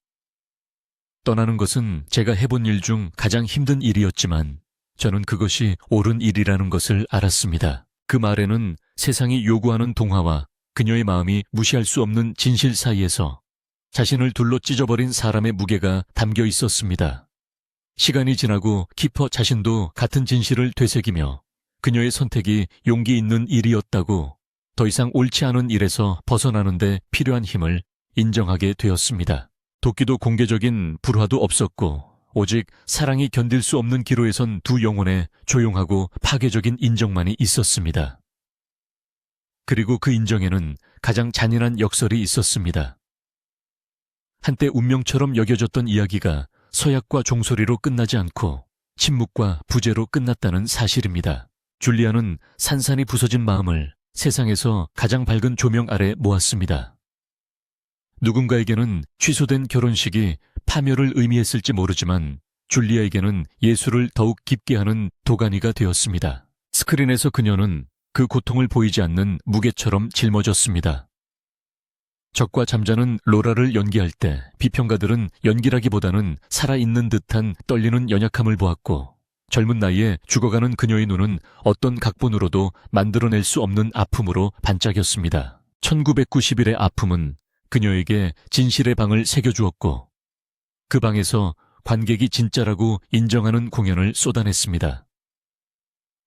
떠나는 것은 제가 해본 일 중 가장 힘든 일이었지만 저는 그것이 옳은 일이라는 것을 알았습니다. 그 말에는 세상이 요구하는 동화와 그녀의 마음이 무시할 수 없는 진실 사이에서 자신을 둘러 찢어버린 사람의 무게가 담겨 있었습니다. 시간이 지나고 키퍼 자신도 같은 진실을 되새기며 그녀의 선택이 용기 있는 일이었다고, 더 이상 옳지 않은 일에서 벗어나는데 필요한 힘을 인정하게 되었습니다. 돕기도 공개적인 불화도 없었고 오직 사랑이 견딜 수 없는 기로에 선 두 영혼의 조용하고 파괴적인 인정만이 있었습니다. 그리고 그 인정에는 가장 잔인한 역설이 있었습니다. 한때 운명처럼 여겨졌던 이야기가 서약과 종소리로 끝나지 않고 침묵과 부재로 끝났다는 사실입니다. 줄리아는 산산이 부서진 마음을 세상에서 가장 밝은 조명 아래 모았습니다. 누군가에게는 취소된 결혼식이 파멸을 의미했을지 모르지만 줄리아에게는 예수를 더욱 깊게 하는 도가니가 되었습니다. 스크린에서 그녀는 그 고통을 보이지 않는 무게처럼 짊어졌습니다. 적과 잠자는 로라를 연기할 때 비평가들은 연기라기보다는 살아있는 듯한 떨리는 연약함을 보았고, 젊은 나이에 죽어가는 그녀의 눈은 어떤 각본으로도 만들어낼 수 없는 아픔으로 반짝였습니다. 1991의 아픔은 그녀에게 진실의 방을 새겨주었고 그 방에서 관객이 진짜라고 인정하는 공연을 쏟아냈습니다.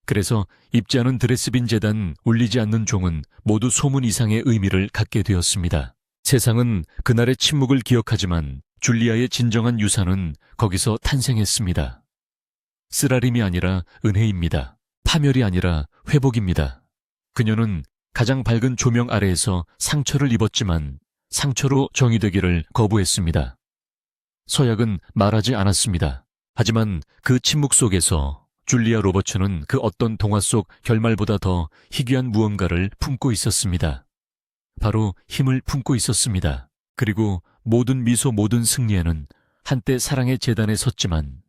그래서 입지 않은 드레스빈 재단, 울리지 않는 종은 모두 소문 이상의 의미를 갖게 되었습니다. 세상은 그날의 침묵을 기억하지만 줄리아의 진정한 유산은 거기서 탄생했습니다. 쓰라림이 아니라 은혜입니다. 파멸이 아니라 회복입니다. 그녀는 가장 밝은 조명 아래에서 상처를 입었지만 상처로 정의되기를 거부했습니다. 서약은 말하지 않았습니다. 하지만 그 침묵 속에서 줄리아 로버츠는 그 어떤 동화 속 결말보다 더 희귀한 무언가를 품고 있었습니다. 바로 힘을 품고 있었습니다. 그리고 모든 미소, 모든 승리에는 한때 사랑의 재단에 섰지만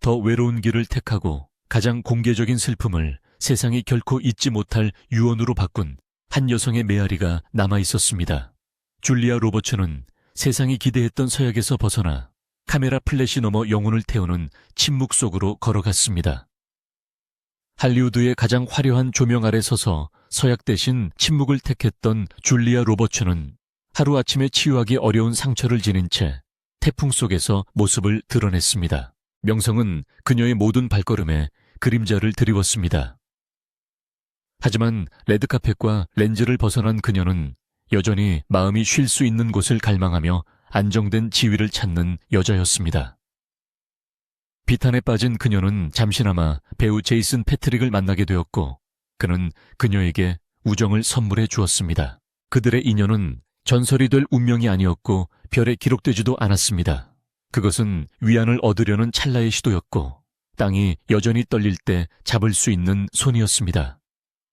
더 외로운 길을 택하고 가장 공개적인 슬픔을 세상이 결코 잊지 못할 유언으로 바꾼 한 여성의 메아리가 남아 있었습니다. 줄리아 로버츠는 세상이 기대했던 서약에서 벗어나 카메라 플래시 너머 영혼을 태우는 침묵 속으로 걸어갔습니다. 할리우드의 가장 화려한 조명 아래 서서 서약 대신 침묵을 택했던 줄리아 로버츠는 하루아침에 치유하기 어려운 상처를 지닌 채 태풍 속에서 모습을 드러냈습니다. 명성은 그녀의 모든 발걸음에 그림자를 드리웠습니다. 하지만 레드카펫과 렌즈를 벗어난 그녀는 여전히 마음이 쉴 수 있는 곳을 갈망하며 안정된 지위를 찾는 여자였습니다. 비탄에 빠진 그녀는 잠시나마 배우 제이슨 패트릭을 만나게 되었고 그는 그녀에게 우정을 선물해 주었습니다. 그들의 인연은 전설이 될 운명이 아니었고 별에 기록되지도 않았습니다. 그것은 위안을 얻으려는 찰나의 시도였고 땅이 여전히 떨릴 때 잡을 수 있는 손이었습니다.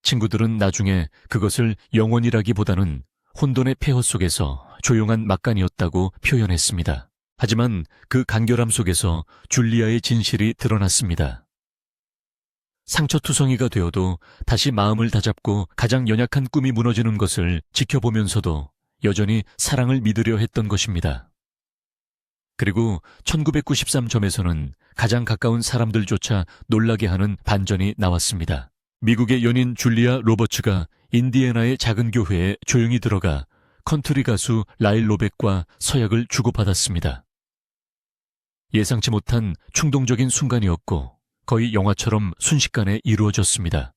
친구들은 나중에 그것을 영원이라기보다는 혼돈의 폐허 속에서 조용한 막간이었다고 표현했습니다. 하지만 그 간결함 속에서 줄리아의 진실이 드러났습니다. 상처투성이가 되어도 다시 마음을 다잡고 가장 연약한 꿈이 무너지는 것을 지켜보면서도 여전히 사랑을 믿으려 했던 것입니다. 그리고 1993점에서는 가장 가까운 사람들조차 놀라게 하는 반전이 나왔습니다. 미국의 연인 줄리아 로버츠가 인디애나의 작은 교회에 조용히 들어가 컨트리 가수 라일 로백과 서약을 주고받았습니다. 예상치 못한 충동적인 순간이었고 거의 영화처럼 순식간에 이루어졌습니다.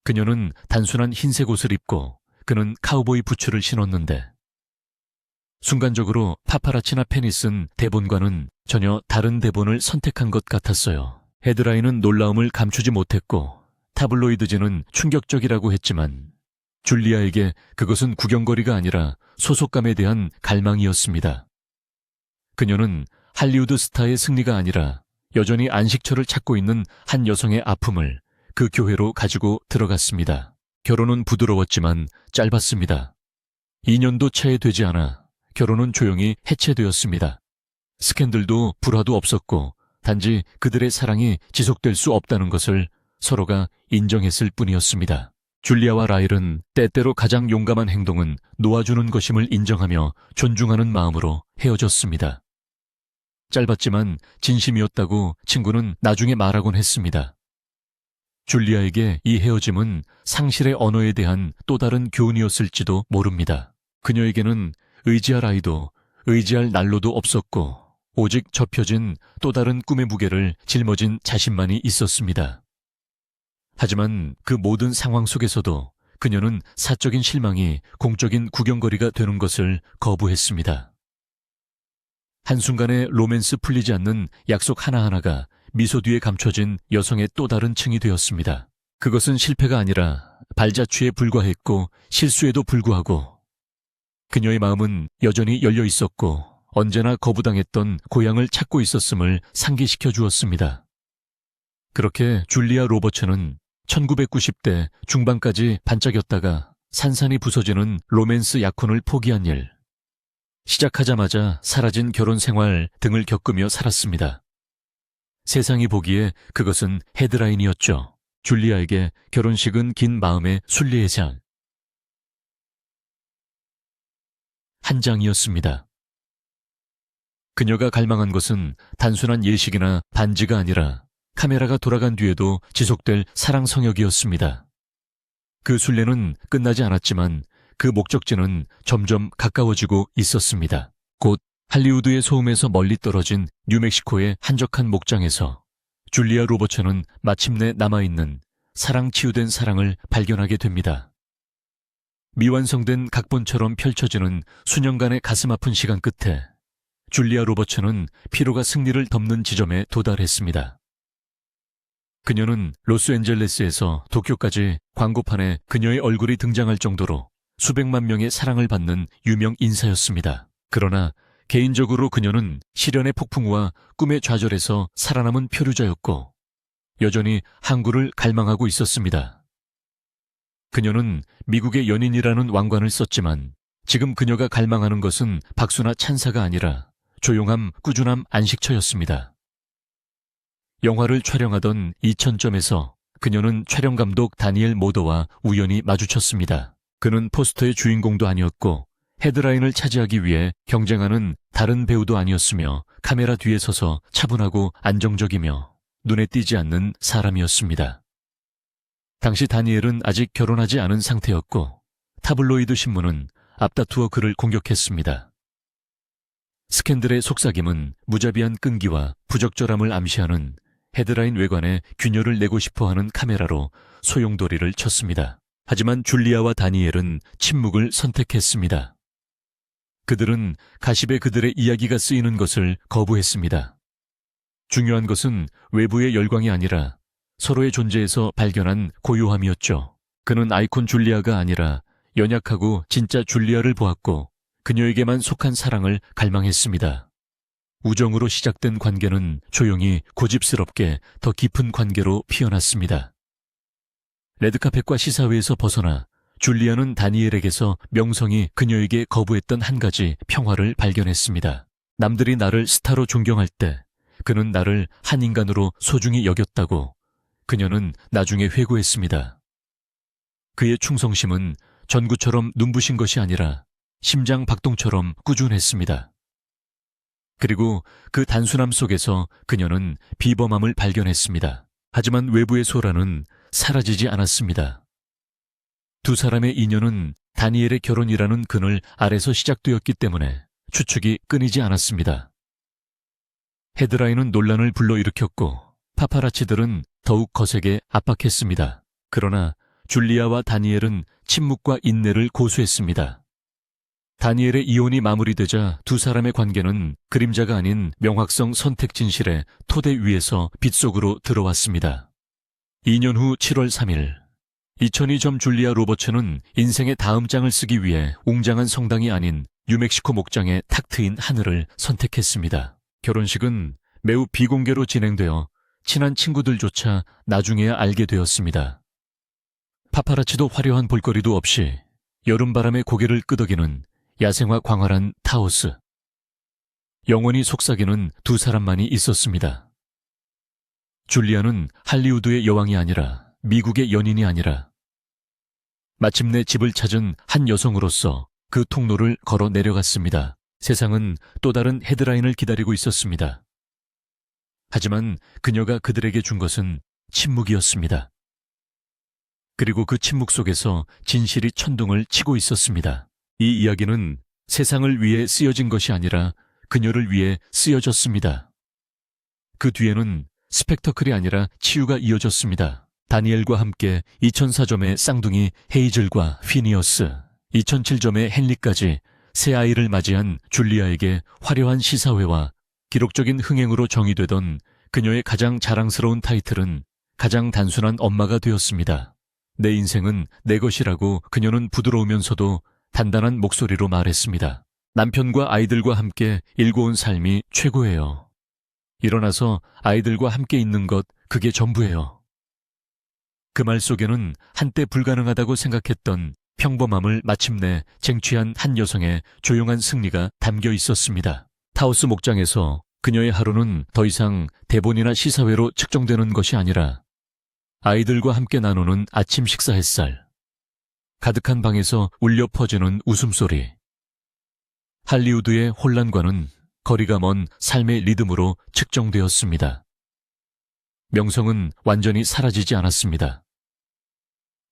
그녀는 단순한 흰색 옷을 입고 그는 카우보이 부츠를 신었는데 순간적으로 파파라치나 팬이 쓴 대본과는 전혀 다른 대본을 선택한 것 같았어요. 헤드라인은 놀라움을 감추지 못했고 타블로이드지는 충격적이라고 했지만 줄리아에게 그것은 구경거리가 아니라 소속감에 대한 갈망이었습니다. 그녀는 할리우드 스타의 승리가 아니라 여전히 안식처를 찾고 있는 한 여성의 아픔을 그 교회로 가지고 들어갔습니다. 결혼은 부드러웠지만 짧았습니다. 2년도 채 되지 않아 결혼은 조용히 해체되었습니다. 스캔들도 불화도 없었고 단지 그들의 사랑이 지속될 수 없다는 것을 서로가 인정했을 뿐이었습니다. 줄리아와 라일은 때때로 가장 용감한 행동은 놓아주는 것임을 인정하며 존중하는 마음으로 헤어졌습니다. 짧았지만 진심이었다고 친구는 나중에 말하곤 했습니다. 줄리아에게 이 헤어짐은 상실의 언어에 대한 또 다른 교훈이었을지도 모릅니다. 그녀에게는 의지할 아이도 의지할 난로도 없었고 오직 접혀진 또 다른 꿈의 무게를 짊어진 자신만이 있었습니다. 하지만 그 모든 상황 속에서도 그녀는 사적인 실망이 공적인 구경거리가 되는 것을 거부했습니다. 한순간에 로맨스 풀리지 않는 약속 하나하나가 미소 뒤에 감춰진 여성의 또 다른 층이 되었습니다. 그것은 실패가 아니라 발자취에 불과했고 실수에도 불구하고 그녀의 마음은 여전히 열려 있었고 언제나 거부당했던 고향을 찾고 있었음을 상기시켜 주었습니다. 그렇게 줄리아 로버츠는 1990대 중반까지 반짝였다가 산산이 부서지는 로맨스 약혼을 포기한 일, 시작하자마자 사라진 결혼 생활 등을 겪으며 살았습니다. 세상이 보기에 그것은 헤드라인이었죠. 줄리아에게 결혼식은 긴 마음의 순리의 장. 한 장이었습니다. 그녀가 갈망한 것은 단순한 예식이나 반지가 아니라 카메라가 돌아간 뒤에도 지속될 사랑 성역이었습니다. 그 순례는 끝나지 않았지만 그 목적지는 점점 가까워지고 있었습니다. 곧 할리우드의 소음에서 멀리 떨어진 뉴멕시코의 한적한 목장에서 줄리아 로버츠는 마침내 남아있는 사랑 치유된 사랑을 발견하게 됩니다. 미완성된 각본처럼 펼쳐지는 수년간의 가슴 아픈 시간 끝에 줄리아 로버츠는 피로가 승리를 덮는 지점에 도달했습니다. 그녀는 로스앤젤레스에서 도쿄까지 광고판에 그녀의 얼굴이 등장할 정도로 수백만 명의 사랑을 받는 유명 인사였습니다. 그러나 개인적으로 그녀는 시련의 폭풍우와 꿈의 좌절에서 살아남은 표류자였고 여전히 항구를 갈망하고 있었습니다. 그녀는 미국의 연인이라는 왕관을 썼지만 지금 그녀가 갈망하는 것은 박수나 찬사가 아니라 조용함, 꾸준함, 안식처였습니다. 영화를 촬영하던 2000점에서 그녀는 촬영감독 다니엘 모더와 우연히 마주쳤습니다. 그는 포스터의 주인공도 아니었고 헤드라인을 차지하기 위해 경쟁하는 다른 배우도 아니었으며 카메라 뒤에 서서 차분하고 안정적이며 눈에 띄지 않는 사람이었습니다. 당시 다니엘은 아직 결혼하지 않은 상태였고 타블로이드 신문은 앞다투어 그를 공격했습니다. 스캔들의 속삭임은 무자비한 끈기와 부적절함을 암시하는 헤드라인 외관에 균열을 내고 싶어하는 카메라로 소용돌이를 쳤습니다. 하지만 줄리아와 다니엘은 침묵을 선택했습니다. 그들은 가십에 그들의 이야기가 쓰이는 것을 거부했습니다. 중요한 것은 외부의 열광이 아니라 서로의 존재에서 발견한 고요함이었죠. 그는 아이콘 줄리아가 아니라 연약하고 진짜 줄리아를 보았고 그녀에게만 속한 사랑을 갈망했습니다. 우정으로 시작된 관계는 조용히 고집스럽게 더 깊은 관계로 피어났습니다. 레드카펫과 시사회에서 벗어나 줄리아는 다니엘에게서 명성이 그녀에게 거부했던 한 가지 평화를 발견했습니다. 남들이 나를 스타로 존경할 때 그는 나를 한 인간으로 소중히 여겼다고 그녀는 나중에 회고했습니다. 그의 충성심은 전구처럼 눈부신 것이 아니라 심장 박동처럼 꾸준했습니다. 그리고 그 단순함 속에서 그녀는 비범함을 발견했습니다. 하지만 외부의 소란은 사라지지 않았습니다. 두 사람의 인연은 다니엘의 결혼이라는 그늘 아래서 시작되었기 때문에 추측이 끊이지 않았습니다. 헤드라인은 논란을 불러일으켰고 파파라치들은 더욱 거세게 압박했습니다. 그러나 줄리아와 다니엘은 침묵과 인내를 고수했습니다. 다니엘의 이혼이 마무리되자 두 사람의 관계는 그림자가 아닌 명확성 선택 진실의 토대 위에서 빛 속으로 들어왔습니다. 2년 후 7월 3일 2002점 줄리아 로버츠는 인생의 다음 장을 쓰기 위해 웅장한 성당이 아닌 뉴멕시코 목장에 탁 트인 하늘을 선택했습니다. 결혼식은 매우 비공개로 진행되어 친한 친구들조차 나중에야 알게 되었습니다. 파파라치도 화려한 볼거리도 없이 여름바람에 고개를 끄덕이는 야생화 광활한 타오스. 영원히 속삭이는 두 사람만이 있었습니다. 줄리아는 할리우드의 여왕이 아니라 미국의 연인이 아니라 마침내 집을 찾은 한 여성으로서 그 통로를 걸어 내려갔습니다. 세상은 또 다른 헤드라인을 기다리고 있었습니다. 하지만 그녀가 그들에게 준 것은 침묵이었습니다. 그리고 그 침묵 속에서 진실이 천둥을 치고 있었습니다. 이 이야기는 세상을 위해 쓰여진 것이 아니라 그녀를 위해 쓰여졌습니다. 그 뒤에는 스펙터클이 아니라 치유가 이어졌습니다. 다니엘과 함께 2004점의 쌍둥이 헤이즐과 피니어스, 2007점의 헨리까지 새 아이를 맞이한 줄리아에게 화려한 시사회와 기록적인 흥행으로 정의되던 그녀의 가장 자랑스러운 타이틀은 가장 단순한 엄마가 되었습니다. 내 인생은 내 것이라고 그녀는 부드러우면서도 단단한 목소리로 말했습니다. 남편과 아이들과 함께 일궈온 삶이 최고예요. 일어나서 아이들과 함께 있는 것, 그게 전부예요. 그 말 속에는 한때 불가능하다고 생각했던 평범함을 마침내 쟁취한 한 여성의 조용한 승리가 담겨 있었습니다. 타우스 목장에서 그녀의 하루는 더 이상 대본이나 시사회로 측정되는 것이 아니라 아이들과 함께 나누는 아침 식사 햇살, 가득한 방에서 울려 퍼지는 웃음소리, 할리우드의 혼란과는 거리가 먼 삶의 리듬으로 측정되었습니다. 명성은 완전히 사라지지 않았습니다.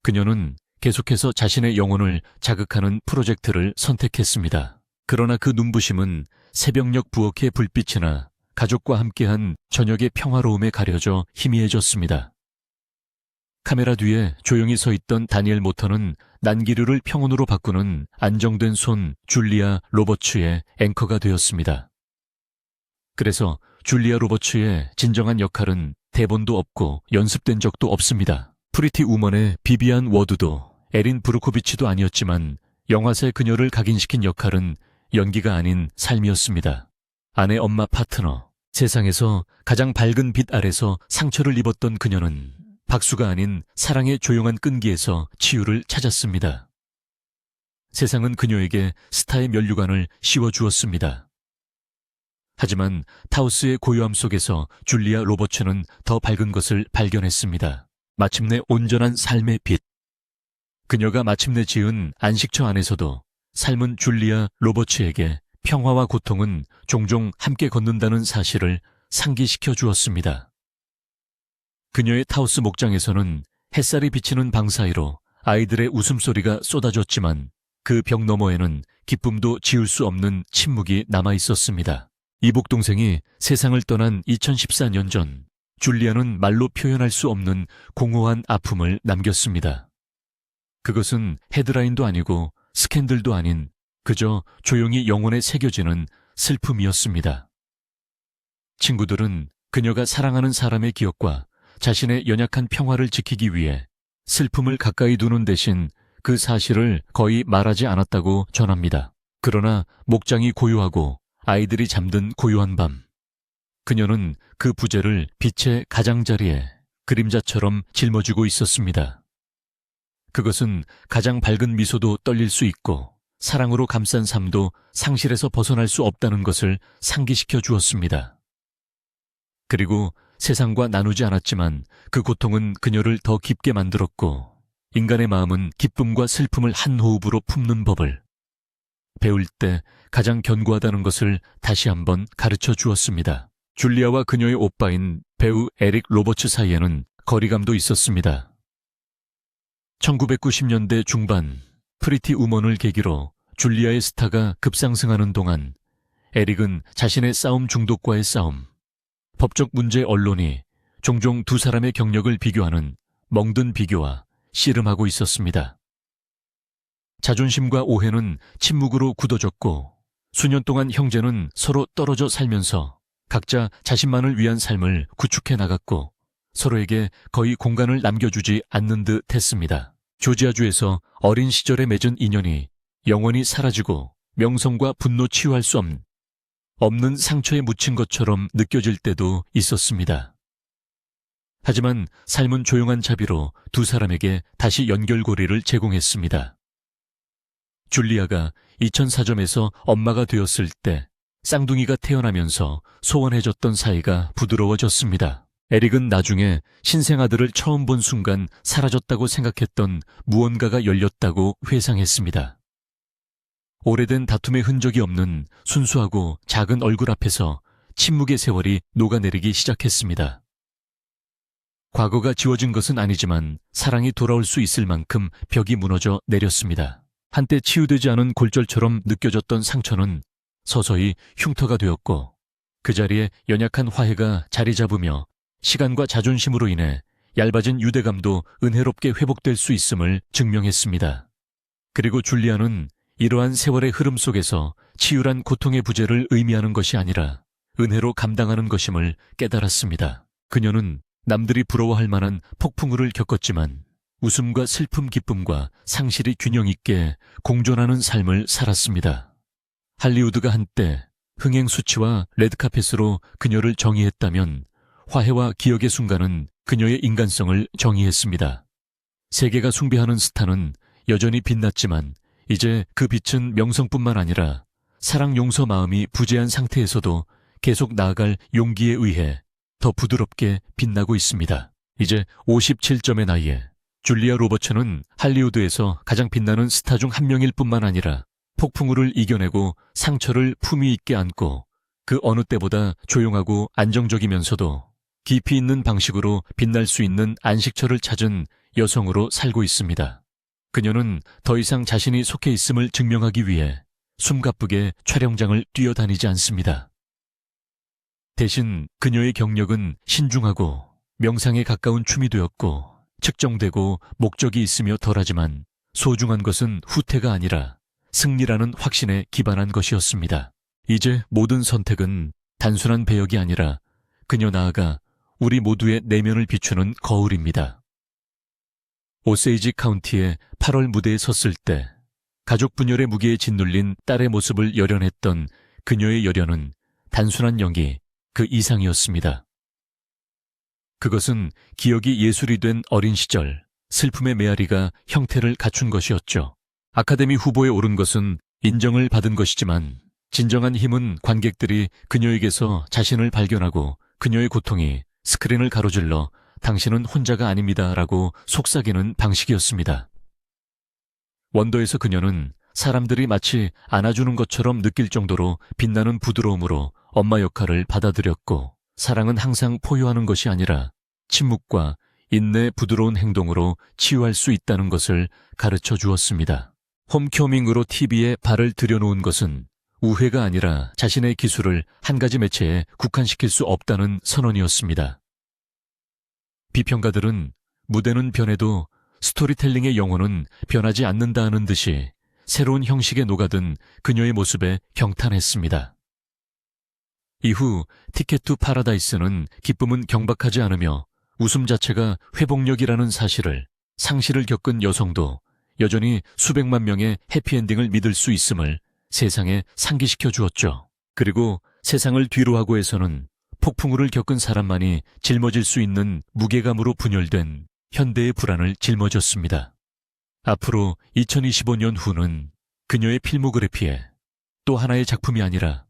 그녀는 계속해서 자신의 영혼을 자극하는 프로젝트를 선택했습니다. 그러나 그 눈부심은 새벽녘 부엌의 불빛이나 가족과 함께한 저녁의 평화로움에 가려져 희미해졌습니다. 카메라 뒤에 조용히 서 있던 다니엘 모터는 난기류를 평온으로 바꾸는 안정된 손 줄리아 로버츠의 앵커가 되었습니다. 그래서 줄리아 로버츠의 진정한 역할은 대본도 없고 연습된 적도 없습니다. 프리티 우먼의 비비안 워드도 에린 브루코비치도 아니었지만 영화새 그녀를 각인시킨 역할은 연기가 아닌 삶이었습니다. 아내, 엄마, 파트너, 세상에서 가장 밝은 빛 아래서 상처를 입었던 그녀는 박수가 아닌 사랑의 조용한 끈기에서 치유를 찾았습니다. 세상은 그녀에게 스타의 면류관을 씌워주었습니다. 하지만 타우스의 고요함 속에서 줄리아 로버츠는 더 밝은 것을 발견했습니다. 마침내 온전한 삶의 빛. 그녀가 마침내 지은 안식처 안에서도 삶은 줄리아 로버츠에게 평화와 고통은 종종 함께 걷는다는 사실을 상기시켜 주었습니다. 그녀의 타우스 목장에서는 햇살이 비치는 방 사이로 아이들의 웃음소리가 쏟아졌지만 그 벽 너머에는 기쁨도 지울 수 없는 침묵이 남아 있었습니다. 이복 동생이 세상을 떠난 2014년 전, 줄리아는 말로 표현할 수 없는 공허한 아픔을 남겼습니다. 그것은 헤드라인도 아니고 스캔들도 아닌 그저 조용히 영혼에 새겨지는 슬픔이었습니다. 친구들은 그녀가 사랑하는 사람의 기억과 자신의 연약한 평화를 지키기 위해 슬픔을 가까이 두는 대신 그 사실을 거의 말하지 않았다고 전합니다. 그러나 목장이 고요하고 아이들이 잠든 고요한 밤, 그녀는 그 부재를 빛의 가장자리에 그림자처럼 짊어지고 있었습니다. 그것은 가장 밝은 미소도 떨릴 수 있고 사랑으로 감싼 삶도 상실에서 벗어날 수 없다는 것을 상기시켜 주었습니다. 그리고 세상과 나누지 않았지만 그 고통은 그녀를 더 깊게 만들었고 인간의 마음은 기쁨과 슬픔을 한 호흡으로 품는 법을 배울 때 가장 견고하다는 것을 다시 한번 가르쳐 주었습니다. 줄리아와 그녀의 오빠인 배우 에릭 로버츠 사이에는 거리감도 있었습니다. 1990년대 중반 프리티 우먼을 계기로 줄리아의 스타가 급상승하는 동안 에릭은 자신의 싸움 중독과의 싸움, 법적 문제 언론이 종종 두 사람의 경력을 비교하는 멍든 비교와 씨름하고 있었습니다. 자존심과 오해는 침묵으로 굳어졌고 수년 동안 형제는 서로 떨어져 살면서 각자 자신만을 위한 삶을 구축해 나갔고 서로에게 거의 공간을 남겨주지 않는 듯 했습니다. 조지아주에서 어린 시절에 맺은 인연이 영원히 사라지고 명성과 분노 치유할 수 없는 없는 상처에 묻힌 것처럼 느껴질 때도 있었습니다. 하지만 삶은 조용한 자비로 두 사람에게 다시 연결고리를 제공했습니다. 줄리아가 2004점에서 엄마가 되었을 때 쌍둥이가 태어나면서 소원해졌던 사이가 부드러워졌습니다. 에릭은 나중에 신생아들을 처음 본 순간 사라졌다고 생각했던 무언가가 열렸다고 회상했습니다. 오래된 다툼의 흔적이 없는 순수하고 작은 얼굴 앞에서 침묵의 세월이 녹아내리기 시작했습니다. 과거가 지워진 것은 아니지만 사랑이 돌아올 수 있을 만큼 벽이 무너져 내렸습니다. 한때 치유되지 않은 골절처럼 느껴졌던 상처는 서서히 흉터가 되었고 그 자리에 연약한 화해가 자리 잡으며 시간과 자존심으로 인해 얇아진 유대감도 은혜롭게 회복될 수 있음을 증명했습니다. 그리고 줄리아는 이러한 세월의 흐름 속에서 치유란 고통의 부재를 의미하는 것이 아니라 은혜로 감당하는 것임을 깨달았습니다. 그녀는 남들이 부러워할 만한 폭풍우를 겪었지만 웃음과 슬픔, 기쁨과 상실이 균형 있게 공존하는 삶을 살았습니다. 할리우드가 한때 흥행 수치와 레드카펫으로 그녀를 정의했다면 화해와 기억의 순간은 그녀의 인간성을 정의했습니다. 세계가 숭배하는 스타는 여전히 빛났지만 이제 그 빛은 명성뿐만 아니라 사랑 용서 마음이 부재한 상태에서도 계속 나아갈 용기에 의해 더 부드럽게 빛나고 있습니다. 이제 57점의 나이에 줄리아 로버츠는 할리우드에서 가장 빛나는 스타 중 한 명일 뿐만 아니라 폭풍우를 이겨내고 상처를 품위 있게 안고 그 어느 때보다 조용하고 안정적이면서도 깊이 있는 방식으로 빛날 수 있는 안식처를 찾은 여성으로 살고 있습니다. 그녀는 더 이상 자신이 속해 있음을 증명하기 위해 숨가쁘게 촬영장을 뛰어다니지 않습니다. 대신 그녀의 경력은 신중하고 명상에 가까운 춤이 되었고 측정되고 목적이 있으며 덜하지만 소중한 것은 후퇴가 아니라 승리라는 확신에 기반한 것이었습니다. 이제 모든 선택은 단순한 배역이 아니라 그녀 나아가 우리 모두의 내면을 비추는 거울입니다. 오세이지 카운티의 8월 무대에 섰을 때 가족 분열의 무게에 짓눌린 딸의 모습을 열연했던 그녀의 열연은 단순한 연기 그 이상이었습니다. 그것은 기억이 예술이 된 어린 시절 슬픔의 메아리가 형태를 갖춘 것이었죠. 아카데미 후보에 오른 것은 인정을 받은 것이지만 진정한 힘은 관객들이 그녀에게서 자신을 발견하고 그녀의 고통이 스크린을 가로질러 당신은 혼자가 아닙니다라고 속삭이는 방식이었습니다. 원더에서 그녀는 사람들이 마치 안아주는 것처럼 느낄 정도로 빛나는 부드러움으로 엄마 역할을 받아들였고 사랑은 항상 포효하는 것이 아니라 침묵과 인내의 부드러운 행동으로 치유할 수 있다는 것을 가르쳐 주었습니다. 홈커밍으로 TV에 발을 들여놓은 것은 우회가 아니라 자신의 기술을 한 가지 매체에 국한시킬 수 없다는 선언이었습니다. 비평가들은 무대는 변해도 스토리텔링의 영혼은 변하지 않는다는 듯이 새로운 형식에 녹아든 그녀의 모습에 경탄했습니다. 이후 티켓 투 파라다이스는 기쁨은 경박하지 않으며 웃음 자체가 회복력이라는 사실을 상실을 겪은 여성도 여전히 수백만 명의 해피엔딩을 믿을 수 있음을 세상에 상기시켜 주었죠. 그리고 세상을 뒤로하고 해서는 폭풍우를 겪은 사람만이 짊어질 수 있는 무게감으로 분열된 현대의 불안을 짊어졌습니다. 앞으로 2025년 후는 그녀의 필모그래피에 또 하나의 작품이 아니라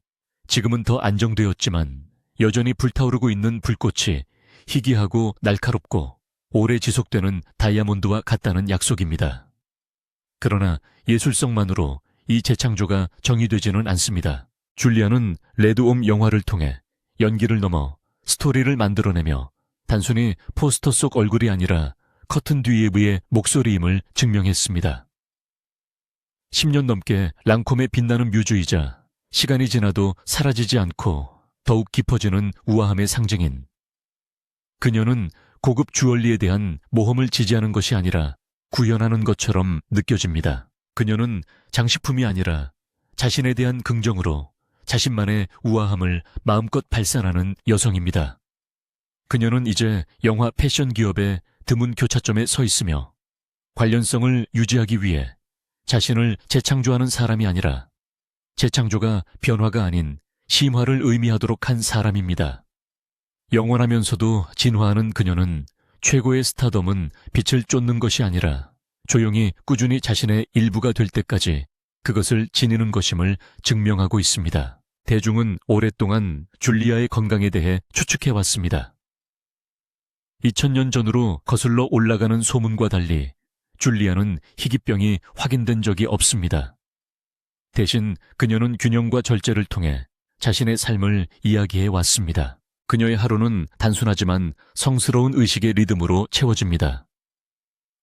지금은 더 안정되었지만 여전히 불타오르고 있는 불꽃이 희귀하고 날카롭고 오래 지속되는 다이아몬드와 같다는 약속입니다. 그러나 예술성만으로 이 재창조가 정의되지는 않습니다. 줄리아는 레드옴 영화를 통해 연기를 넘어 스토리를 만들어내며 단순히 포스터 속 얼굴이 아니라 커튼 뒤에의 목소리임을 증명했습니다. 10년 넘게 랑콤의 빛나는 뮤즈이자 시간이 지나도 사라지지 않고 더욱 깊어지는 우아함의 상징인 그녀는 고급 주얼리에 대한 모험을 지지하는 것이 아니라 구현하는 것처럼 느껴집니다. 그녀는 장식품이 아니라 자신에 대한 긍정으로 자신만의 우아함을 마음껏 발산하는 여성입니다. 그녀는 이제 영화 패션 기업의 드문 교차점에 서 있으며 관련성을 유지하기 위해 자신을 재창조하는 사람이 아니라 재창조가 변화가 아닌 심화를 의미하도록 한 사람입니다. 영원하면서도 진화하는 그녀는 최고의 스타덤은 빛을 쫓는 것이 아니라 조용히 꾸준히 자신의 일부가 될 때까지 그것을 지니는 것임을 증명하고 있습니다. 대중은 오랫동안 줄리아의 건강에 대해 추측해왔습니다. 2000년 전으로 거슬러 올라가는 소문과 달리 줄리아는 희귀병이 확인된 적이 없습니다. 대신 그녀는 균형과 절제를 통해 자신의 삶을 이야기해 왔습니다. 그녀의 하루는 단순하지만 성스러운 의식의 리듬으로 채워집니다.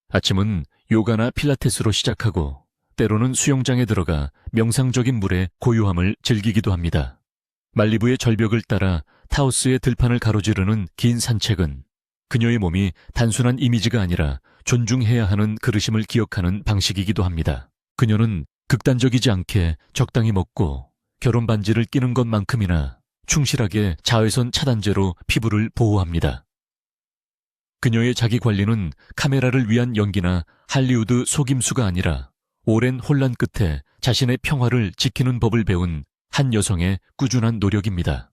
아침은 요가나 필라테스로 시작하고 때로는 수영장에 들어가 명상적인 물의 고요함을 즐기기도 합니다. 말리부의 절벽을 따라 타우스의 들판을 가로지르는 긴 산책은 그녀의 몸이 단순한 이미지가 아니라 존중해야 하는 그릇임을 기억하는 방식이기도 합니다. 그녀는 극단적이지 않게 적당히 먹고 결혼 반지를 끼는 것만큼이나 충실하게 자외선 차단제로 피부를 보호합니다. 그녀의 자기 관리는 카메라를 위한 연기나 할리우드 속임수가 아니라 오랜 혼란 끝에 자신의 평화를 지키는 법을 배운 한 여성의 꾸준한 노력입니다.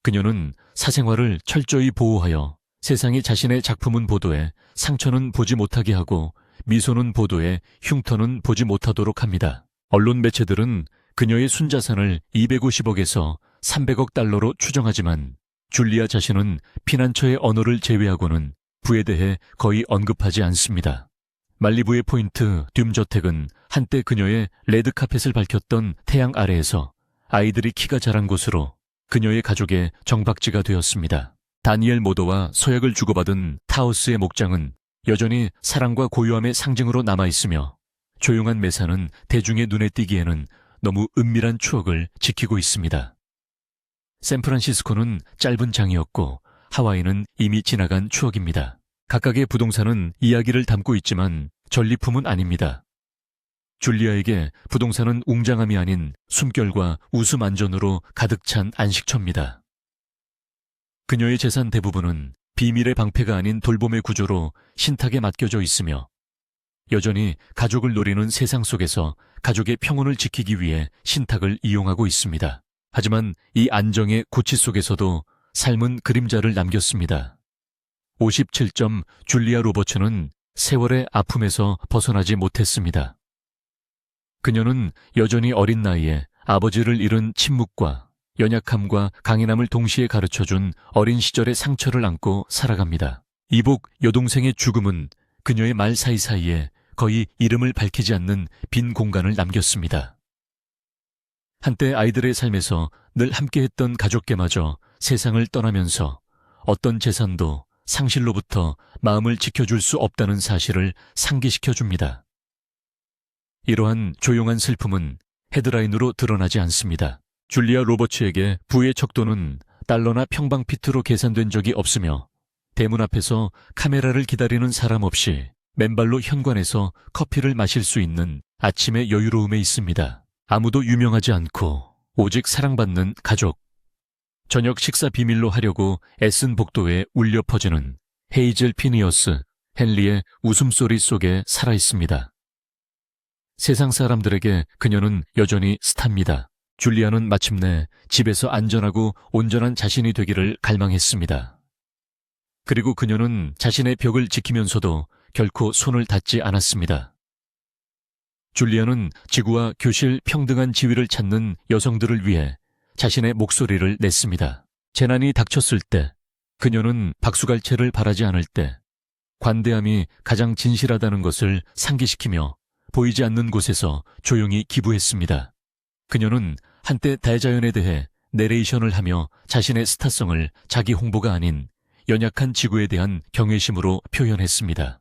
그녀는 사생활을 철저히 보호하여 세상이 자신의 작품은 보도에 상처는 보지 못하게 하고 미소는 보도에 흉터는 보지 못하도록 합니다. 언론 매체들은 그녀의 순자산을 250억에서 300억 달러로 추정하지만 줄리아 자신은 피난처의 언어를 제외하고는 부에 대해 거의 언급하지 않습니다. 말리부의 포인트 듐 저택은 한때 그녀의 레드카펫을 밝혔던 태양 아래에서 아이들이 키가 자란 곳으로 그녀의 가족의 정박지가 되었습니다. 다니엘 모더와 서약을 주고받은 타우스의 목장은 여전히 사랑과 고요함의 상징으로 남아있으며 조용한 매사는 대중의 눈에 띄기에는 너무 은밀한 추억을 지키고 있습니다. 샌프란시스코는 짧은 장이었고 하와이는 이미 지나간 추억입니다. 각각의 부동산은 이야기를 담고 있지만 전리품은 아닙니다. 줄리아에게 부동산은 웅장함이 아닌 숨결과 웃음 안전으로 가득 찬 안식처입니다. 그녀의 재산 대부분은 비밀의 방패가 아닌 돌봄의 구조로 신탁에 맡겨져 있으며 여전히 가족을 노리는 세상 속에서 가족의 평온을 지키기 위해 신탁을 이용하고 있습니다. 하지만 이 안정의 고치 속에서도 삶은 그림자를 남겼습니다. 57점 줄리아 로버츠는 세월의 아픔에서 벗어나지 못했습니다. 그녀는 여전히 어린 나이에 아버지를 잃은 침묵과 연약함과 강인함을 동시에 가르쳐준 어린 시절의 상처를 안고 살아갑니다. 이복 여동생의 죽음은 그녀의 말 사이사이에 거의 이름을 밝히지 않는 빈 공간을 남겼습니다. 한때 아이들의 삶에서 늘 함께했던 가족께마저 세상을 떠나면서 어떤 재산도 상실로부터 마음을 지켜줄 수 없다는 사실을 상기시켜줍니다. 이러한 조용한 슬픔은 헤드라인으로 드러나지 않습니다. 줄리아 로버츠에게 부의 척도는 달러나 평방피트로 계산된 적이 없으며 대문 앞에서 카메라를 기다리는 사람 없이 맨발로 현관에서 커피를 마실 수 있는 아침의 여유로움에 있습니다. 아무도 유명하지 않고 오직 사랑받는 가족. 저녁 식사 비밀로 하려고 애쓴 복도에 울려 퍼지는 헤이즐 피니어스, 헨리의 웃음소리 속에 살아있습니다. 세상 사람들에게 그녀는 여전히 스타입니다. 줄리아는 마침내 집에서 안전하고 온전한 자신이 되기를 갈망했습니다. 그리고 그녀는 자신의 벽을 지키면서도 결코 손을 닿지 않았습니다. 줄리아는 지구와 교실 평등한 지위를 찾는 여성들을 위해 자신의 목소리를 냈습니다. 재난이 닥쳤을 때, 그녀는 박수갈채를 바라지 않을 때, 관대함이 가장 진실하다는 것을 상기시키며 보이지 않는 곳에서 조용히 기부했습니다. 그녀는 한때 대자연에 대해 내레이션을 하며 자신의 스타성을 자기 홍보가 아닌 연약한 지구에 대한 경외심으로 표현했습니다.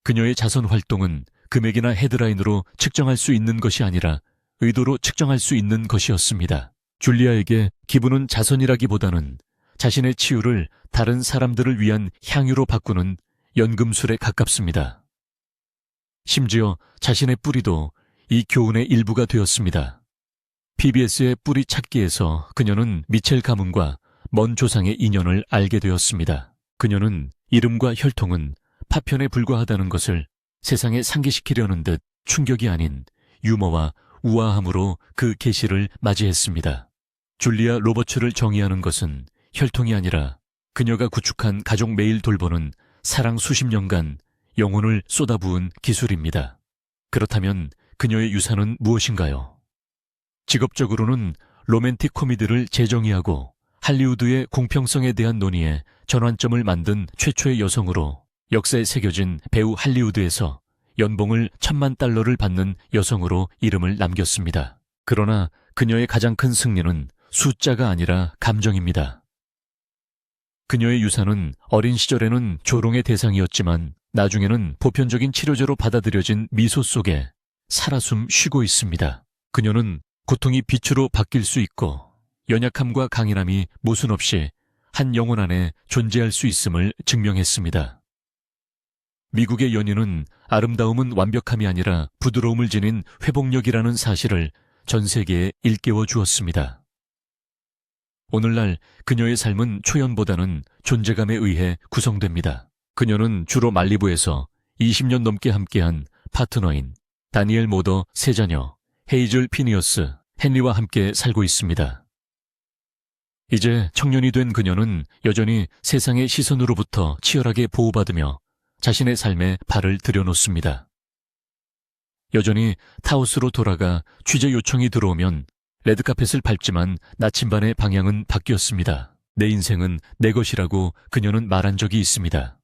그녀의 자선 활동은 금액이나 헤드라인으로 측정할 수 있는 것이 아니라 의도로 측정할 수 있는 것이었습니다. 줄리아에게 기부는 자선이라기보다는 자신의 치유를 다른 사람들을 위한 향유로 바꾸는 연금술에 가깝습니다. 심지어 자신의 뿌리도 이 교훈의 일부가 되었습니다. PBS의 뿌리 찾기에서 그녀는 미첼 가문과 먼 조상의 인연을 알게 되었습니다. 그녀는 이름과 혈통은 파편에 불과하다는 것을 세상에 상기시키려는 듯 충격이 아닌 유머와 우아함으로 그 계시를 맞이했습니다. 줄리아 로버츠를 정의하는 것은 혈통이 아니라 그녀가 구축한 가족 매일 돌보는 사랑 수십 년간 영혼을 쏟아부은 기술입니다. 그렇다면 그녀의 유산은 무엇인가요? 직업적으로는 로맨틱 코미디를 재정의하고 할리우드의 공평성에 대한 논의에 전환점을 만든 최초의 여성으로 역사에 새겨진 배우 할리우드에서 연봉을 $10,000,000를 받는 여성으로 이름을 남겼습니다. 그러나 그녀의 가장 큰 승리는 숫자가 아니라 감정입니다. 그녀의 유산은 어린 시절에는 조롱의 대상이었지만 나중에는 보편적인 치료제로 받아들여진 미소 속에 살아숨 쉬고 있습니다. 그녀는 고통이 빛으로 바뀔 수 있고 연약함과 강인함이 모순 없이 한 영혼 안에 존재할 수 있음을 증명했습니다. 미국의 연인은 아름다움은 완벽함이 아니라 부드러움을 지닌 회복력이라는 사실을 전 세계에 일깨워 주었습니다. 오늘날 그녀의 삶은 초연보다는 존재감에 의해 구성됩니다. 그녀는 주로 말리부에서 20년 넘게 함께한 파트너인 다니엘 모더 세 자녀 헤이즐 피니어스, 헨리와 함께 살고 있습니다. 이제 청년이 된 그녀는 여전히 세상의 시선으로부터 치열하게 보호받으며 자신의 삶에 발을 들여놓습니다. 여전히 타우스로 돌아가 취재 요청이 들어오면 레드카펫을 밟지만 나침반의 방향은 바뀌었습니다. 내 인생은 내 것이라고 그녀는 말한 적이 있습니다.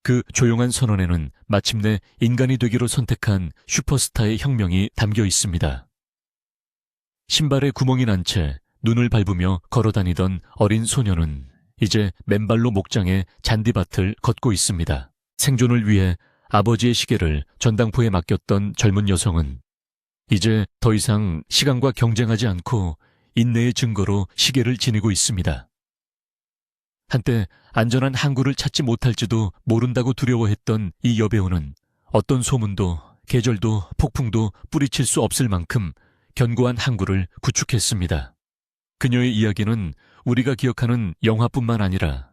그 조용한 선언에는 마침내 인간이 되기로 선택한 슈퍼스타의 혁명이 담겨 있습니다. 신발에 구멍이 난 채 눈을 밟으며 걸어다니던 어린 소녀는 이제 맨발로 목장의 잔디밭을 걷고 있습니다. 생존을 위해 아버지의 시계를 전당포에 맡겼던 젊은 여성은 이제 더 이상 시간과 경쟁하지 않고 인내의 증거로 시계를 지니고 있습니다. 한때 안전한 항구를 찾지 못할지도 모른다고 두려워했던 이 여배우는 어떤 소문도 계절도 폭풍도 뿌리칠 수 없을 만큼 견고한 항구를 구축했습니다. 그녀의 이야기는 우리가 기억하는 영화뿐만 아니라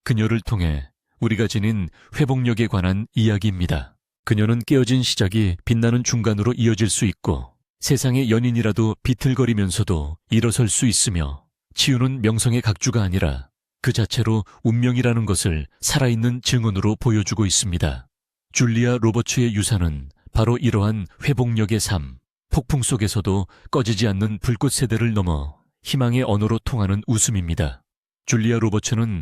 그녀를 통해 우리가 지닌 회복력에 관한 이야기입니다. 그녀는 깨어진 시작이 빛나는 중간으로 이어질 수 있고 세상의 연인이라도 비틀거리면서도 일어설 수 있으며 치유는 명성의 각주가 아니라 그 자체로 운명이라는 것을 살아있는 증언으로 보여주고 있습니다. 줄리아 로버츠의 유산은 바로 이러한 회복력의 삶, 폭풍 속에서도 꺼지지 않는 불꽃 세대를 넘어 희망의 언어로 통하는 웃음입니다. 줄리아 로버츠는